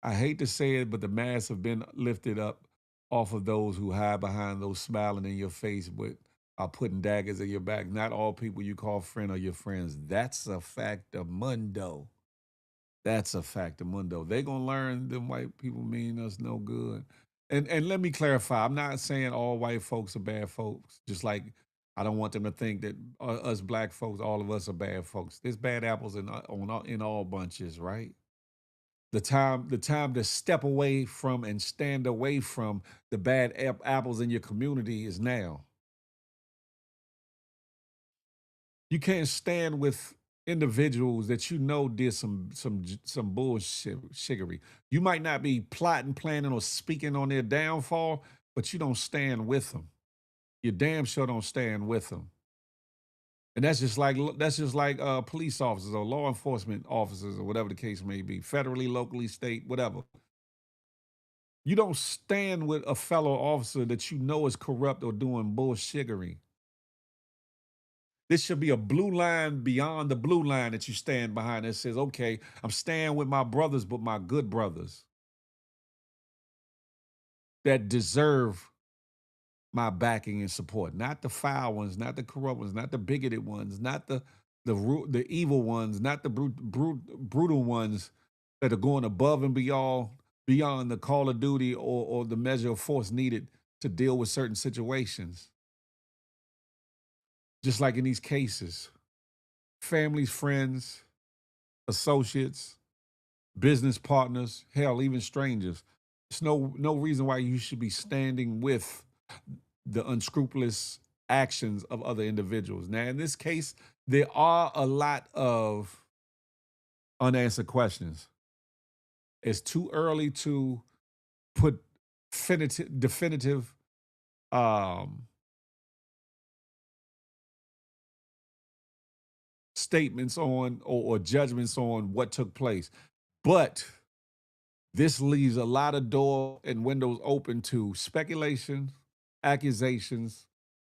I hate to say it, but the masks have been lifted up off of those who hide behind those smiling in your face, but are putting daggers in your back. Not all people you call friend are your friends. That's a fact of mundo. That's a fact of mundo. They're going to learn them white people mean us no good. And let me clarify, I'm not saying all white folks are bad folks, just like I don't want them to think that us black folks, all of us are bad folks. There's bad apples in all bunches, right? The time to step away from and stand away from the bad apples in your community is now. You can't stand with individuals that you know did some bullshittery. You might not be plotting, planning, or speaking on their downfall, but you don't stand with them. You damn sure don't stand with them. And that's just like police officers or law enforcement officers or whatever the case may be, federally, locally, state, whatever. You don't stand with a fellow officer that you know is corrupt or doing bullshittery. This should be a blue line beyond the blue line that you stand behind that says, okay, I'm staying with my brothers, but my good brothers that deserve my backing and support. Not the foul ones, not the corrupt ones, not the bigoted ones, not the evil ones, not the brutal ones that are going above and beyond the call of duty or the measure of force needed to deal with certain situations. Just like in these cases, families, friends, associates, business partners, hell, even strangers. There's no reason why you should be standing with the unscrupulous actions of other individuals. Now, in this case, there are a lot of unanswered questions. It's too early to put definitive statements on or judgments on what took place. But This leaves a lot of doors and windows open to speculation, accusations,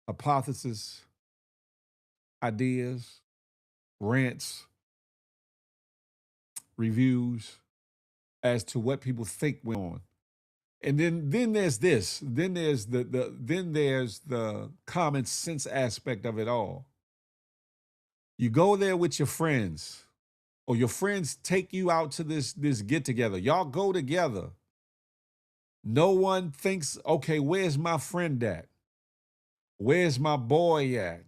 hypotheses, ideas, rants, reviews as to what people think went on. And then there's this. Then there's the common sense aspect of it all. You go there with your friends, or your friends take you out to this get together. Y'all go together. No one thinks, okay, where's my friend at? Where's my boy at?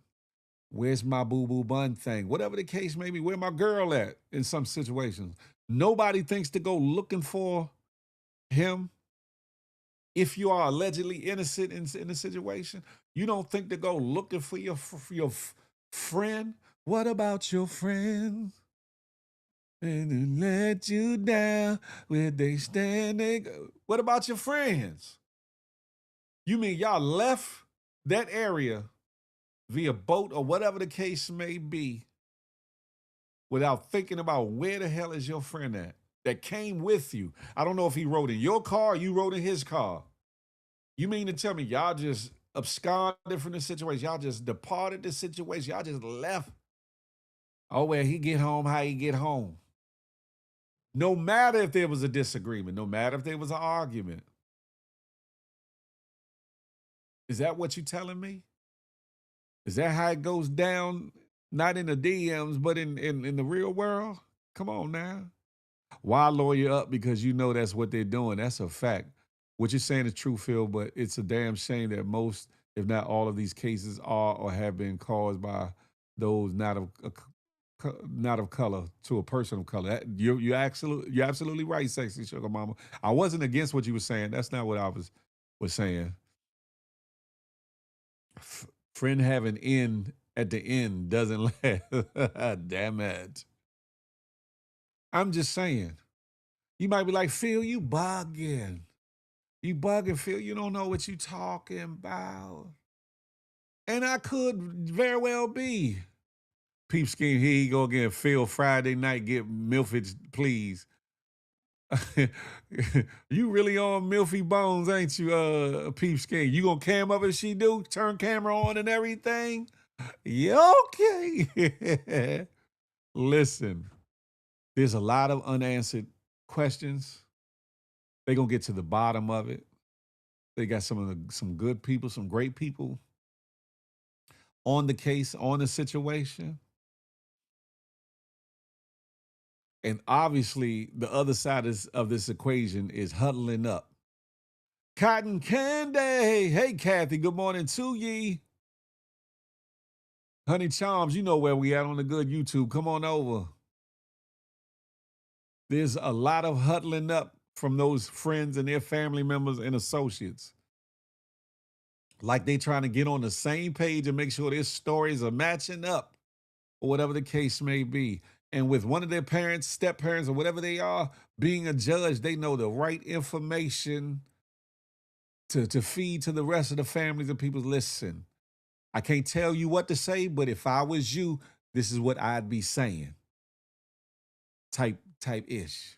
Where's my boo-boo bun thing? Whatever the case may be, where my girl at in some situations. Nobody thinks to go looking for him. If you are allegedly innocent in a situation, you don't think to go looking for your friend. What about your friend? And then let you down where they stand. What about your friends? You mean y'all left that area via boat or whatever the case may be without thinking about where the hell is your friend at that came with you? I don't know if he rode in your car or you rode in his car. You mean to tell me y'all just absconded from the situation? Y'all just departed the situation? Y'all just left? Oh, well, he get home how he get home. No matter if there was a disagreement, no matter if there was an argument. Is that what you're telling me? Is that how it goes down? Not in the DMs, but in the real world? Come on now. Why lawyer up? Because you know that's what they're doing. That's a fact. What you're saying is true, Phil, but it's a damn shame that most, if not all of these cases are or have been caused by those not of color to a person of color. You're absolutely right, Sexy Sugar Mama. I wasn't against what you were saying. That's not what I was saying. Friend having end at the end doesn't last. Damn it. I'm just saying. You might be like, Phil, you bugging. You bugging, Phil. You don't know what you talking about. And I could very well be. Peep scheme, here you go again. Phil, Friday night, get Milford, please. You really on Milfy Bones, ain't you, Peep scheme? You gonna cam up as she do? Turn camera on and everything? Yeah, okay. Listen, there's a lot of unanswered questions. They're gonna get to the bottom of it. They got some good people, some great people on the case, on the situation. And obviously, the other side of this equation is huddling up. Cotton Candy. Hey, Kathy, good morning to ye. Honey Charms, you know where we at on the good YouTube. Come on over. There's a lot of huddling up from those friends and their family members and associates. Like they trying to get on the same page and make sure their stories are matching up or whatever the case may be. And with one of their parents, step parents, or whatever they are, being a judge, they know the right information to feed to the rest of the families and people. Listen, I can't tell you what to say, but if I was you, this is what I'd be saying. Type ish.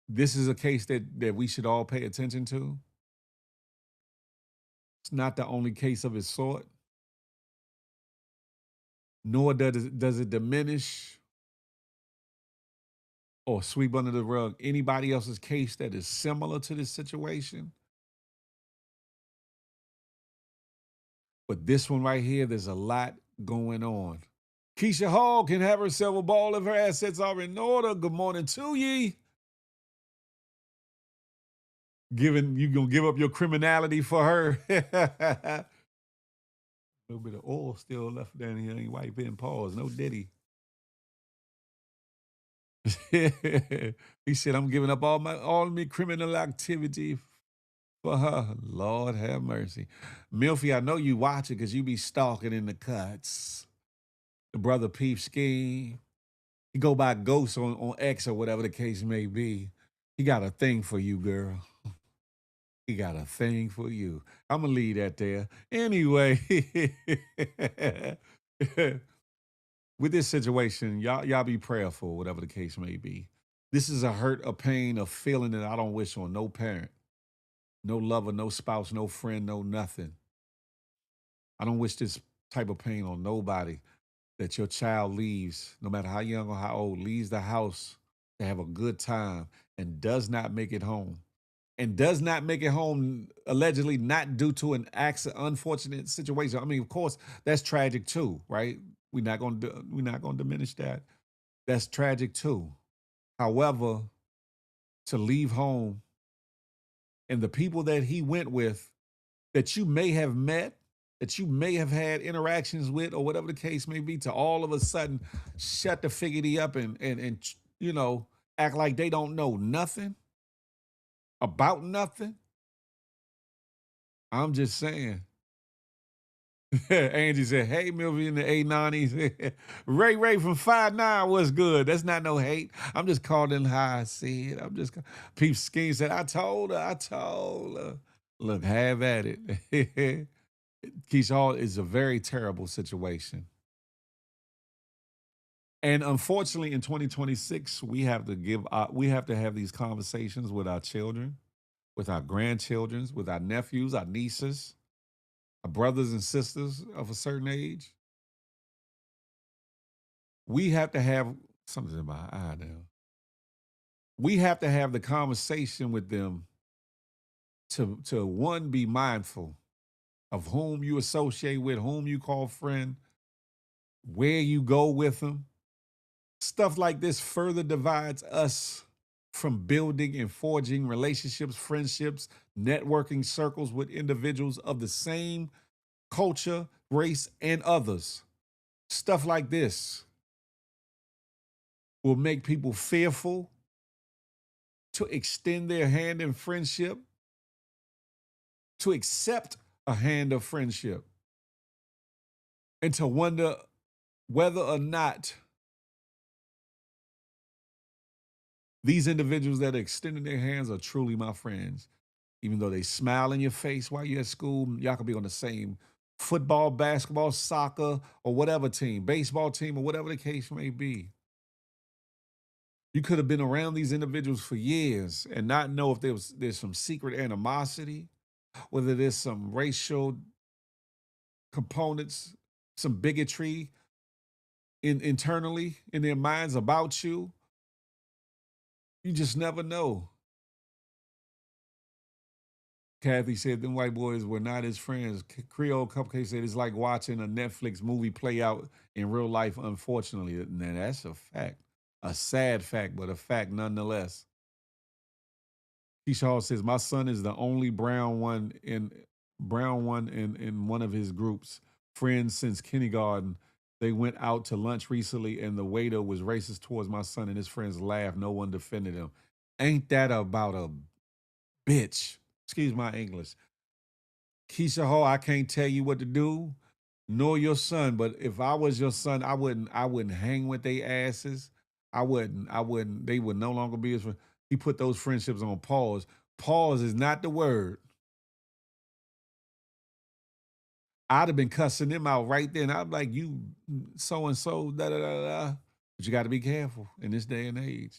This is a case that we should all pay attention to. It's not the only case of its sort, nor does it diminish or sweep under the rug anybody else's case that is similar to this situation. But this one right here, there's a lot going on. Keisha Hall can have herself a ball if her assets are in order. Good morning to ye. You gonna give up your criminality for her? A little bit of oil still left down here. Ain't wiping paws. No Diddy. He said, I'm giving up all my criminal activity for her. Lord have mercy. Milfy, I know you watch it because you be stalking in the cuts. The brother Peep Scheme. He go by Ghost on X or whatever the case may be. He got a thing for you, girl. He got a thing for you. I'm going to leave that there. Anyway, with this situation, y'all be prayerful, whatever the case may be. This is a hurt, a pain, a feeling that I don't wish on no parent, no lover, no spouse, no friend, no nothing. I don't wish this type of pain on nobody, that your child leaves, no matter how young or how old, leaves the house to have a good time and does not make it home. And does not make it home, allegedly not due to an accident, unfortunate situation. I mean, of course, that's tragic too, right? We're not gonna diminish that. That's tragic too. However, to leave home and the people that he went with, that you may have met, that you may have had interactions with, or whatever the case may be, to all of a sudden shut the figgity up and act like they don't know nothing about nothing. I'm just saying. Angie said, hey, Milvy in the A90s. Ray from 5'9", what's good? That's not no hate. I'm just calling how I see it. I'm just, Peep Scheme said, I told her. Look, have at it. Keisha Hall is a very terrible situation. And unfortunately, in 2026, we have to have these conversations with our children, with our grandchildren, with our nephews, our nieces, our brothers and sisters of a certain age. We have to have something in my eye now. We have to have the conversation with them to one, be mindful of whom you associate with, whom you call friend, where you go with them. Stuff like this further divides us from building and forging relationships, friendships, networking circles with individuals of the same culture, race, and others. Stuff like this will make people fearful to extend their hand in friendship, to accept a hand of friendship, and to wonder whether or not these individuals that are extending their hands are truly my friends. Even though they smile in your face while you're at school, y'all could be on the same football, basketball, soccer, or whatever team, baseball team, or whatever the case may be. You could have been around these individuals for years and not know if there's some secret animosity, whether there's some racial components, some bigotry internally in their minds about you. You just never know. Kathy said them white boys were not his friends. Creole Cupcake said it's like watching a Netflix movie play out in real life, unfortunately. Now, that's a fact. A sad fact, but a fact nonetheless. Keisha Hall says, my son is the only brown one in one of his groups. Friends since kindergarten. They went out to lunch recently and the waiter was racist towards my son and his friends laughed. No one defended him. Ain't that about a bitch? Excuse my English. Keisha Hall, I can't tell you what to do, nor your son. But if I was your son, I wouldn't hang with their asses. I wouldn't, they would no longer be his friend. He put those friendships on pause. Pause is not the word. I'd have been cussing them out right then. I'd be like, you so-and-so, da-da-da-da. But you got to be careful in this day and age.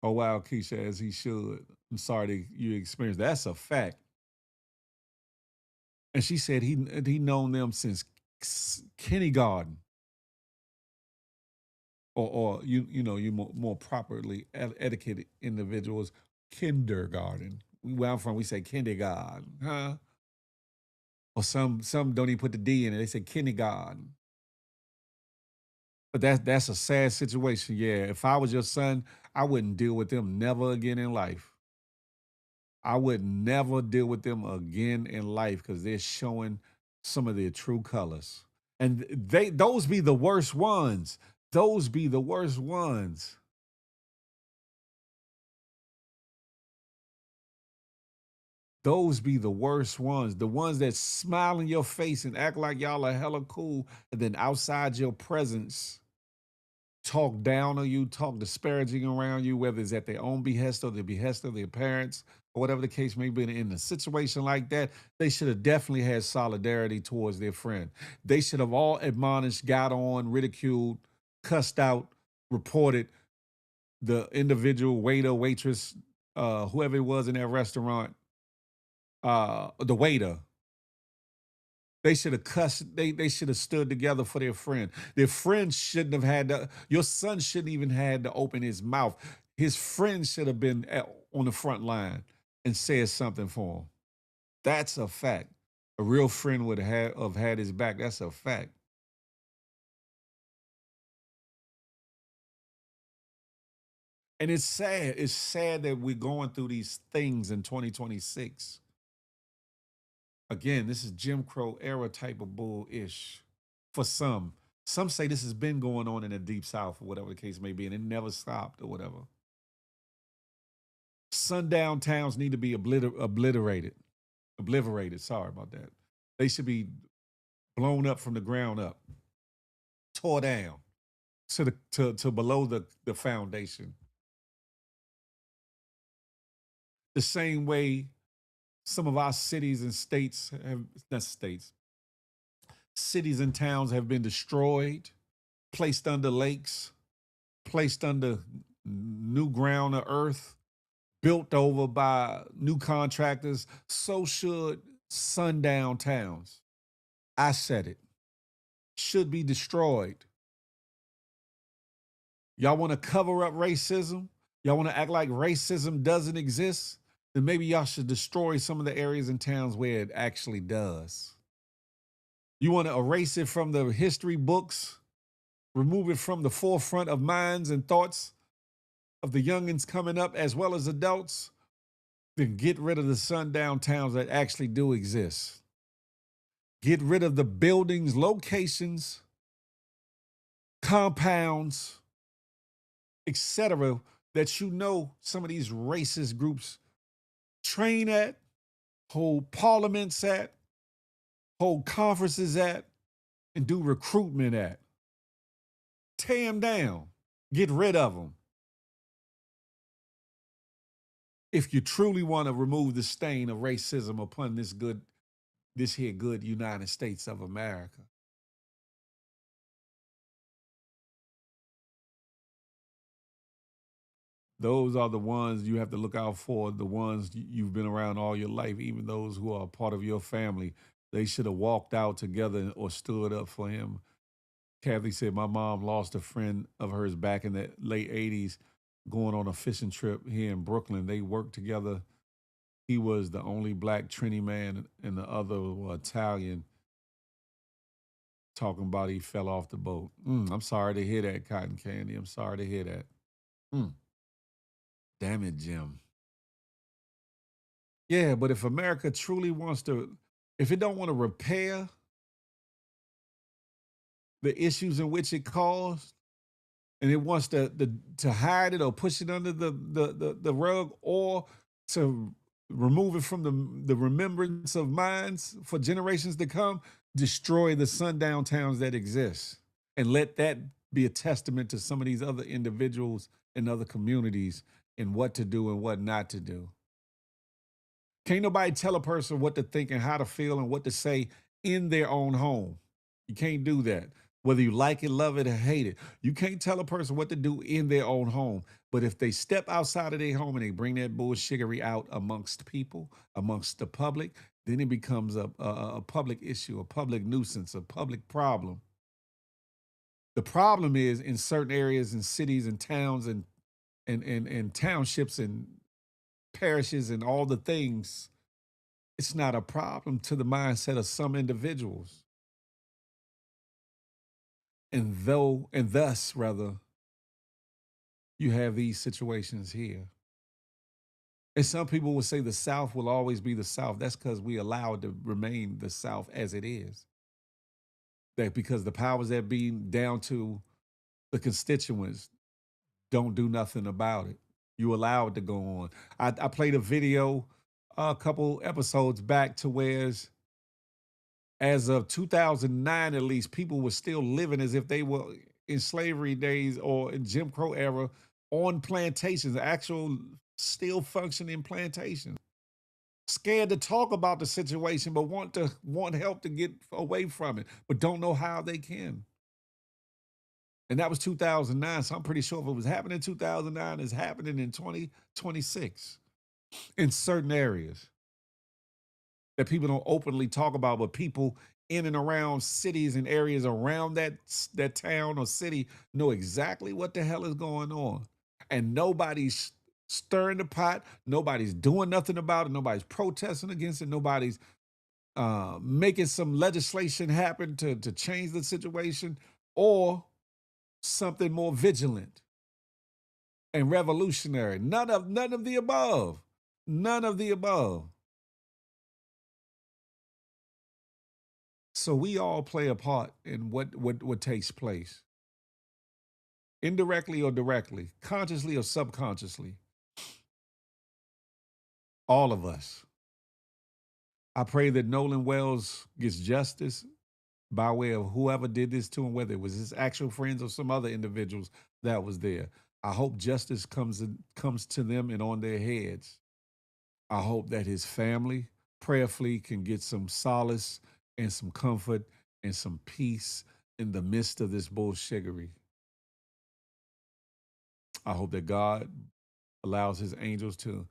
Oh, wow, Keisha, as he should. I'm sorry that you experienced. That's a fact. And she said he known them since kindergarten. Or you know, you more properly etiquette individuals, kindergarten. Where I'm from, we say kindergarten, huh? Or some don't even put the D in it. They say kindergarten. But that's a sad situation. Yeah, if I was your son, I wouldn't deal with them never again in life. I would never deal with them again in life because they're showing some of their true colors. And those be the worst ones. Those be the worst ones. Those be the worst ones. The ones that smile in your face and act like y'all are hella cool, and then outside your presence, talk down on you, talk disparaging around you, whether it's at their own behest or the behest of their parents, or whatever the case may be, in a situation like that, they should have definitely had solidarity towards their friend. They should have all admonished, got on, ridiculed, cussed out, reported the individual waiter, waitress, whoever it was in that restaurant, the waiter. They should have cussed. They should have stood together for their friend. Their friend shouldn't have had to. Your son shouldn't even had to open his mouth. His friend should have been on the front line and said something for him. That's a fact. A real friend would have had his back. That's a fact. And it's sad. It's sad that we're going through these things in 2026. Again, this is Jim Crow era type of bull-ish for some. Some say this has been going on in the Deep South or whatever the case may be, and it never stopped or whatever. Sundown towns need to be obliterated. Sorry about that. They should be blown up from the ground up, tore down to below the foundation. The same way some of our cities and states have, not states, cities and towns have been destroyed, placed under lakes, placed under new ground or earth, built over by new contractors. So should sundown towns. I said it. Should be destroyed. Y'all want to cover up racism? Y'all want to act like racism doesn't exist? Then maybe y'all should destroy some of the areas and towns where it actually does. You want to erase it from the history books, remove it from the forefront of minds and thoughts of the youngins coming up as well as adults? Then get rid of the sundown towns that actually do exist. Get rid of the buildings, locations, compounds, etc., that you know some of these racist groups train at, hold parliaments at, hold conferences at, and do recruitment at. Tear them down. Get rid of them. If you truly want to remove the stain of racism upon this good United States of America. Those are the ones you have to look out for, the ones you've been around all your life, even those who are part of your family. They should have walked out together or stood up for him. Kathy said, my mom lost a friend of hers back in the late 80s going on a fishing trip here in Brooklyn. They worked together. He was the only black Trini man and the other were Italian. Talking about he fell off the boat. I'm sorry to hear that, Cotton Candy. I'm sorry to hear that. Damn it, Jim. Yeah, but if America truly wants to, if it don't want to repair the issues in which it caused, and it wants to hide it or push it under the rug, or to remove it from the remembrance of minds for generations to come, destroy the sundown towns that exist. And let that be a testament to some of these other individuals and other communities and what to do and what not to do. Can't nobody tell a person what to think and how to feel and what to say in their own home. You can't do that. Whether you like it, love it, or hate it. You can't tell a person what to do in their own home. But if they step outside of their home and they bring that bullshiggery out amongst people, amongst the public, then it becomes a public issue, a public nuisance, a public problem. The problem is in certain areas and cities and towns and townships and parishes and all the things, it's not a problem to the mindset of some individuals. And thus, you have these situations here. And some people will say the South will always be the South. That's because we allow it to remain the South as it is. That because the powers that be down to the constituents don't do nothing about it. You allow it to go on. I played a video a couple episodes back to where, as of 2009 at least, people were still living as if they were in slavery days or in Jim Crow era on plantations, actual still functioning plantations. Scared to talk about the situation, but want help to get away from it, but don't know how they can. And that was 2009. So I'm pretty sure if it was happening in 2009, it's happening in 2026 in certain areas that people don't openly talk about, but people in and around cities and areas around that town or city know exactly what the hell is going on. And nobody's stirring the pot. Nobody's doing nothing about it. Nobody's protesting against it. Nobody's making some legislation happen to change the situation or something more vigilant and revolutionary. None of the above. None of the above. So we all play a part in what takes place, indirectly or directly, consciously or subconsciously. All of us. I pray that Nolan Wells gets justice by way of whoever did this to him, whether it was his actual friends or some other individuals that was there. I hope justice comes to them and on their heads. I hope that his family prayerfully can get some solace and some comfort and some peace in the midst of this bullshittery. I hope that God allows his angels to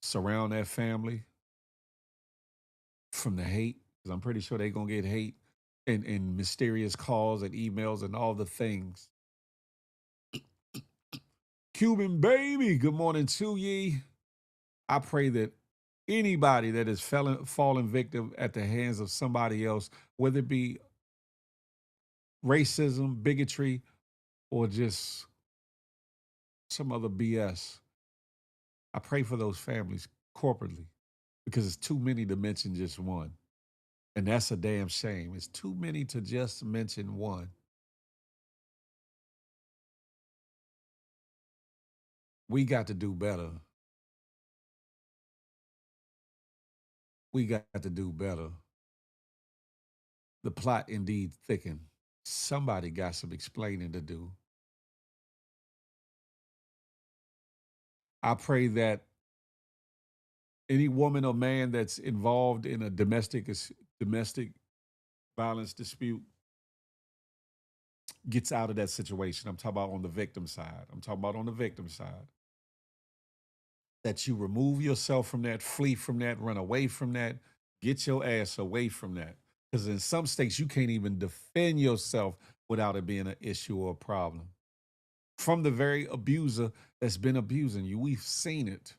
surround that family from the hate, because I'm pretty sure they're going to get hate and mysterious calls and emails and all the things. Cuban baby, good morning to ye. I pray that anybody that is fallen victim at the hands of somebody else, whether it be racism, bigotry, or just some other BS, I pray for those families corporately, because it's too many to mention just one. And that's a damn shame. It's too many to just mention one. We got to do better. We got to do better. The plot indeed thickened. Somebody got some explaining to do. I pray that any woman or man that's involved in a domestic violence dispute gets out of that situation. I'm talking about on the victim side. That you remove yourself from that, flee from that, run away from that, get your ass away from that. Because in some states, you can't even defend yourself without it being an issue or a problem. From the very abuser that's been abusing you. We've seen it.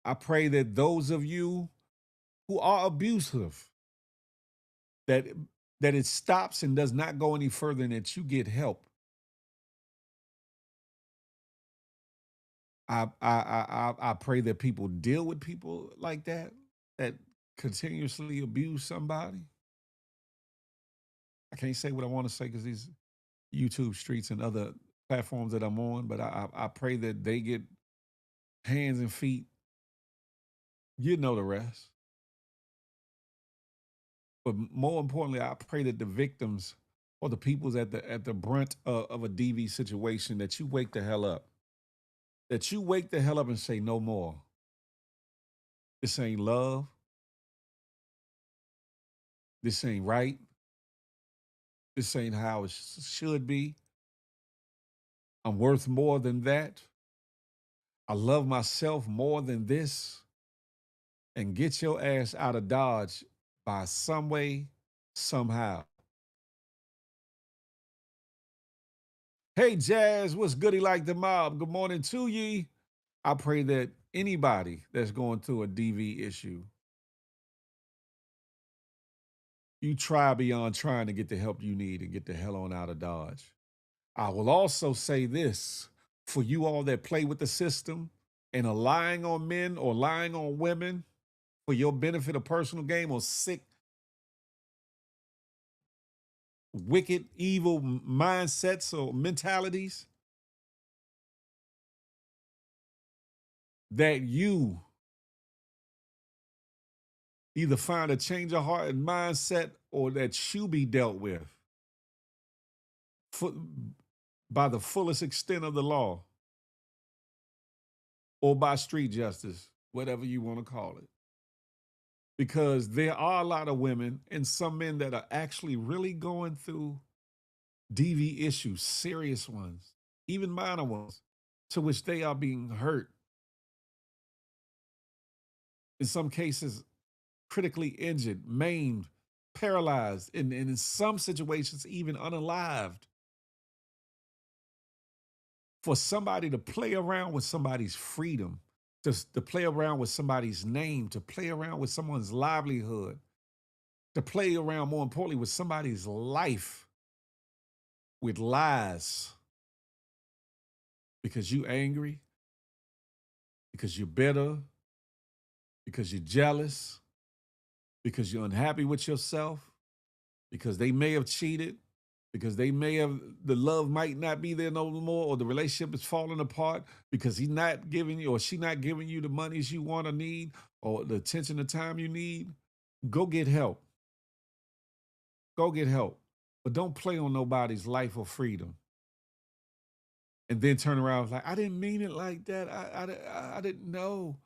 I pray that those of you who are abusive, that it stops and does not go any further and that you get help. I pray that people deal with people like that continuously abuse somebody. I can't say what I want to say because these YouTube streets and other platforms that I'm on, but I pray that they get hands and feet. You know the rest. But more importantly, I pray that the victims or the people's at the brunt of a DV situation, that you wake the hell up. That you wake the hell up and say no more. This ain't love. This ain't right. This ain't how it should be. I'm worth more than that. I love myself more than this. And get your ass out of Dodge by some way, somehow. Hey, Jazz, what's goody like the mob? Good morning to ye. I pray that anybody that's going through a DV issue, you try beyond trying to get the help you need and get the hell on out of Dodge. I will also say this, for you all that play with the system and are lying on men or lying on women for your benefit or personal gain, or sick, wicked, evil mindsets or mentalities, that you either find a change of heart and mindset or that you be dealt with. by the fullest extent of the law or by street justice, whatever you want to call it. Because there are a lot of women and some men that are actually really going through DV issues, serious ones, even minor ones, to which they are being hurt. In some cases, critically injured, maimed, paralyzed, and in some situations, even unalived. For somebody to play around with somebody's freedom, to play around with somebody's name, to play around with someone's livelihood, to play around, more importantly, with somebody's life, with lies, because you angry, because you're bitter, because you're jealous, because you're unhappy with yourself, because they may have cheated, because they may have, the love might not be there no more, or the relationship is falling apart because he's not giving you, or she not giving you the monies you want or need, or the attention, the time you need. Go get help. Go get help. But don't play on nobody's life or freedom. And then turn around like, I didn't mean it like that. I didn't know.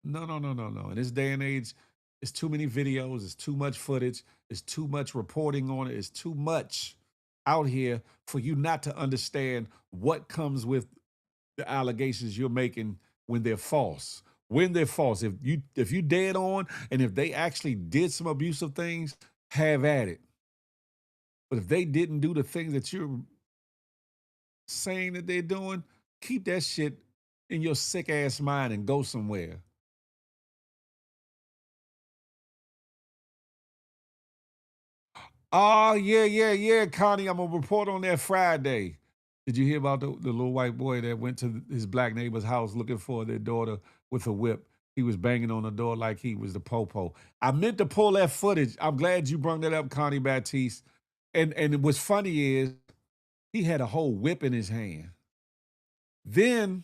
No. In this day and age, it's too many videos, it's too much footage, it's too much reporting on it, it's too much out here for you not to understand what comes with the allegations you're making when they're false. When they're false. If you dead on, and if they actually did some abusive things, have at it. But if they didn't do the things that you're saying that they're doing, keep that shit in your sick ass mind and go somewhere. Oh, yeah, Connie. I'm going to report on that Friday. Did you hear about the little white boy that went to his black neighbor's house looking for their daughter with a whip? He was banging on the door like he was the popo. I meant to pull that footage. I'm glad you brought that up, Connie Baptiste. And what's funny is he had a whole whip in his hand. Then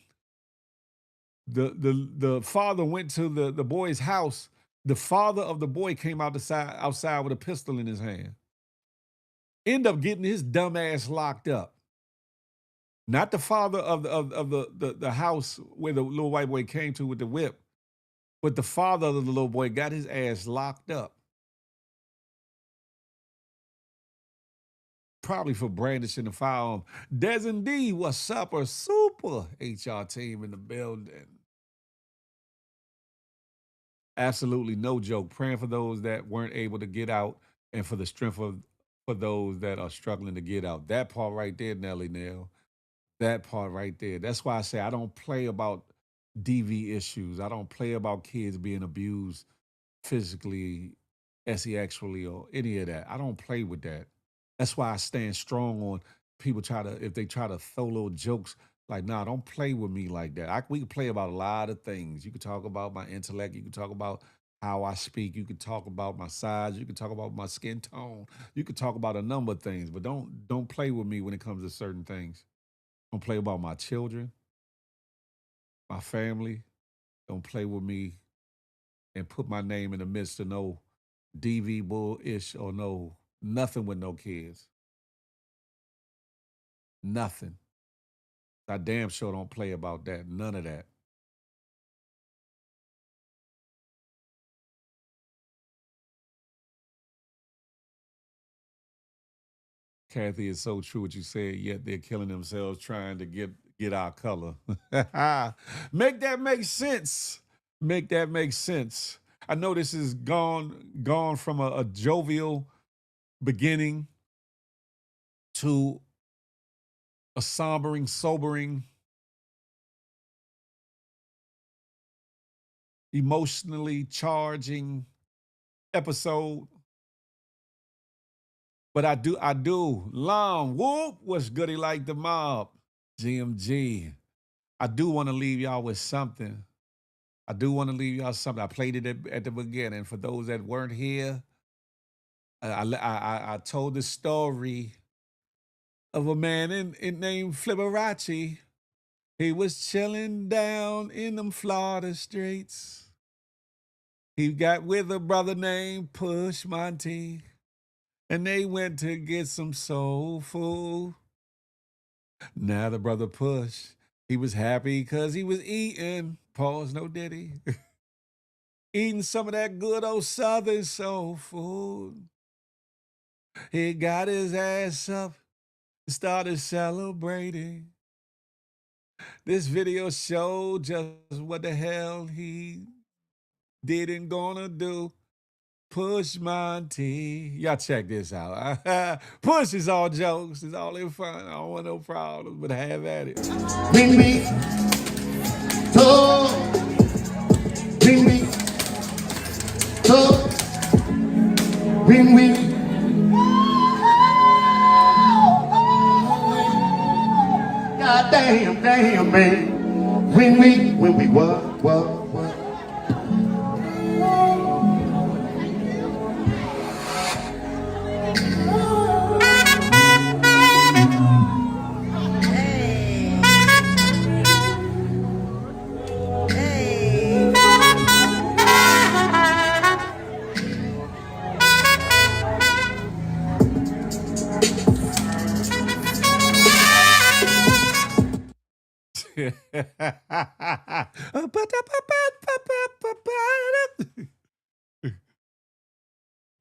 the father went to the boy's house. The father of the boy came outside with a pistol in his hand. End up getting his dumb ass locked up. Not the father of the house where the little white boy came to with the whip, but the father of the little boy got his ass locked up. Probably for brandishing the firearm. Des and D, what's up? Or super HR team in the building. Absolutely no joke. Praying for those that weren't able to get out and for the strength for those that are struggling to get out. That part right there, Nelly Nell. That part right there. That's why I say I don't play about DV issues. I don't play about kids being abused physically, sexually, or any of that. I don't play with that. That's why I stand strong on people if they try to throw little jokes like, nah, don't play with me like that. We can play about a lot of things. You can talk about my intellect. You can talk about how I speak. You can talk about my size. You can talk about my skin tone. You can talk about a number of things, but don't play with me when it comes to certain things. Don't play about my children, my family. Don't play with me and put my name in the midst of no DV bull-ish or no nothing with no kids. Nothing. I damn sure don't play about that. None of that. Kathy, it's so true what you said, yet they're killing themselves trying to get our color. Make that make sense. Make that make sense. I know this is gone from a jovial beginning to a sobering, emotionally charging episode. But I do. Long whoop, what's goody like the mob? GMG. I do want to leave y'all with something. I played it at the beginning. For those that weren't here, I told the story of a man named Fliberace. He was chilling down in them Florida streets. He got with a brother named Push Monty, and they went to get some soul food. Now the brother Push, he was happy because he was eating. Pause, no diddy. Eating some of that good old Southern soul food. He got his ass up and started celebrating. This video showed just what the hell he didn't gonna do. Push Monty. Y'all check this out. Push is all jokes. It's all in fun. I don't want no problems, but have at it. Bring me, so, bring me, so, bring me. God damn, man. When we what?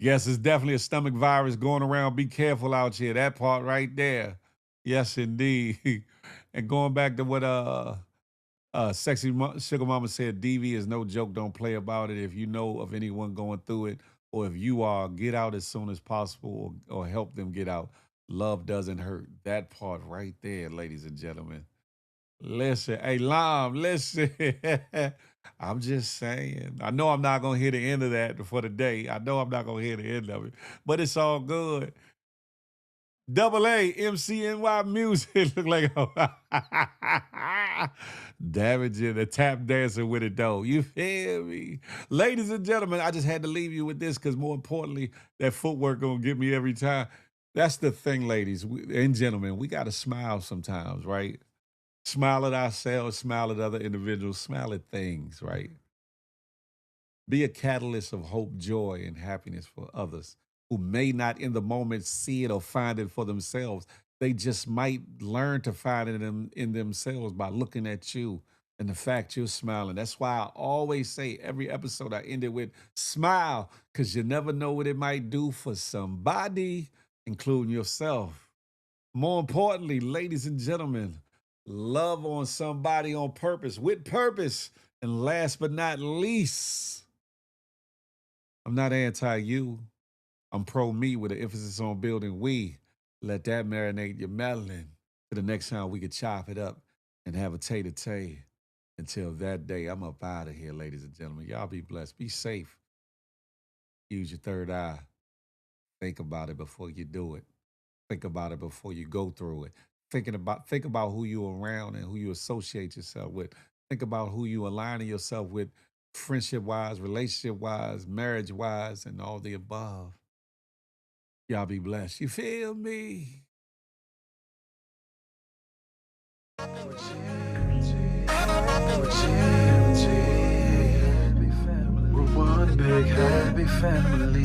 Yes, it's definitely a stomach virus going around. Be careful out here. That part right there. Yes, indeed. And going back to what Sexy Sugar Mama said, DV is no joke. Don't play about it. If you know of anyone going through it, or if you are, get out as soon as possible or help them get out. Love doesn't hurt. That part right there, ladies and gentlemen. Listen, hey, Lam, listen. I'm just saying. I know I'm not going to hear the end of that for the day. I know I'm not going to hear the end of it, but it's all good. Double A, MCNY Music. Look like damaging the tap dancer with it, though. You feel me? Ladies and gentlemen, I just had to leave you with this because more importantly, that footwork going to get me every time. That's the thing, ladies and gentlemen. We got to smile sometimes, right? Smile at ourselves, smile at other individuals, smile at things, right? Be a catalyst of hope, joy, and happiness for others who may not in the moment see it or find it for themselves. They just might learn to find it in themselves by looking at you and the fact you're smiling. That's why I always say every episode I end it with smile, because you never know what it might do for somebody, including yourself. More importantly, ladies and gentlemen, love on somebody on purpose, with purpose. And last but not least, I'm not anti-you. I'm pro-me with an emphasis on building we. Let that marinate your melanin to the next time we can chop it up and have a tay-to-tay. Until that day, I'm up out of here, ladies and gentlemen. Y'all be blessed. Be safe. Use your third eye. Think about it before you do it. Think about it before you go through it. Think about who you're around and who you associate yourself with. Think about who you aligning yourself with, friendship-wise, relationship-wise, marriage-wise, and all the above. Y'all be blessed. You feel me? We're one big happy family.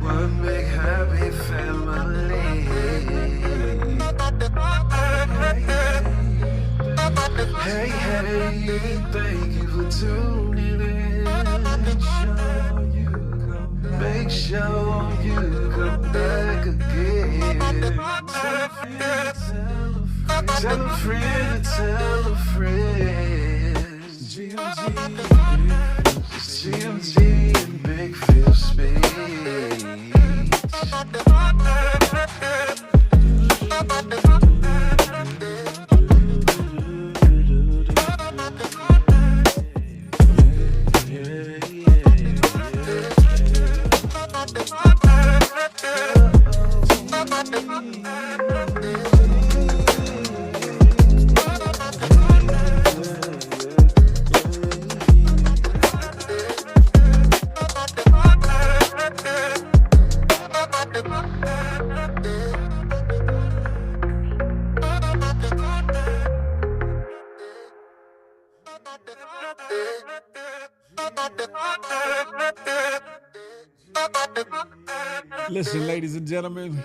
One big happy family. Hey, hey, thank you for tuning in. Make sure you come back again. Tell a friend, tell a friend. GMG and Big Phil Speech. Listen, ladies and gentlemen,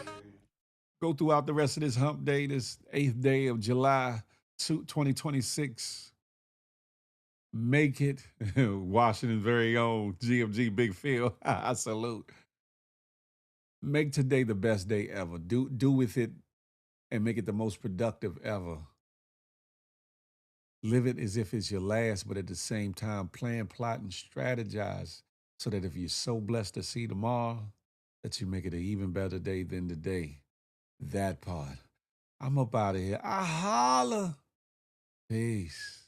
go throughout the rest of this hump day, this 8th day of July 2026. Make it Washington's very own GMG Big Phil. I salute. Make today the best day ever. Do with it and make it the most productive ever. Live it as if it's your last, but at the same time, plan, plot, and strategize so that if you're so blessed to see tomorrow, that you make it an even better day than today. That part. I'm up out of here. I holla. Peace.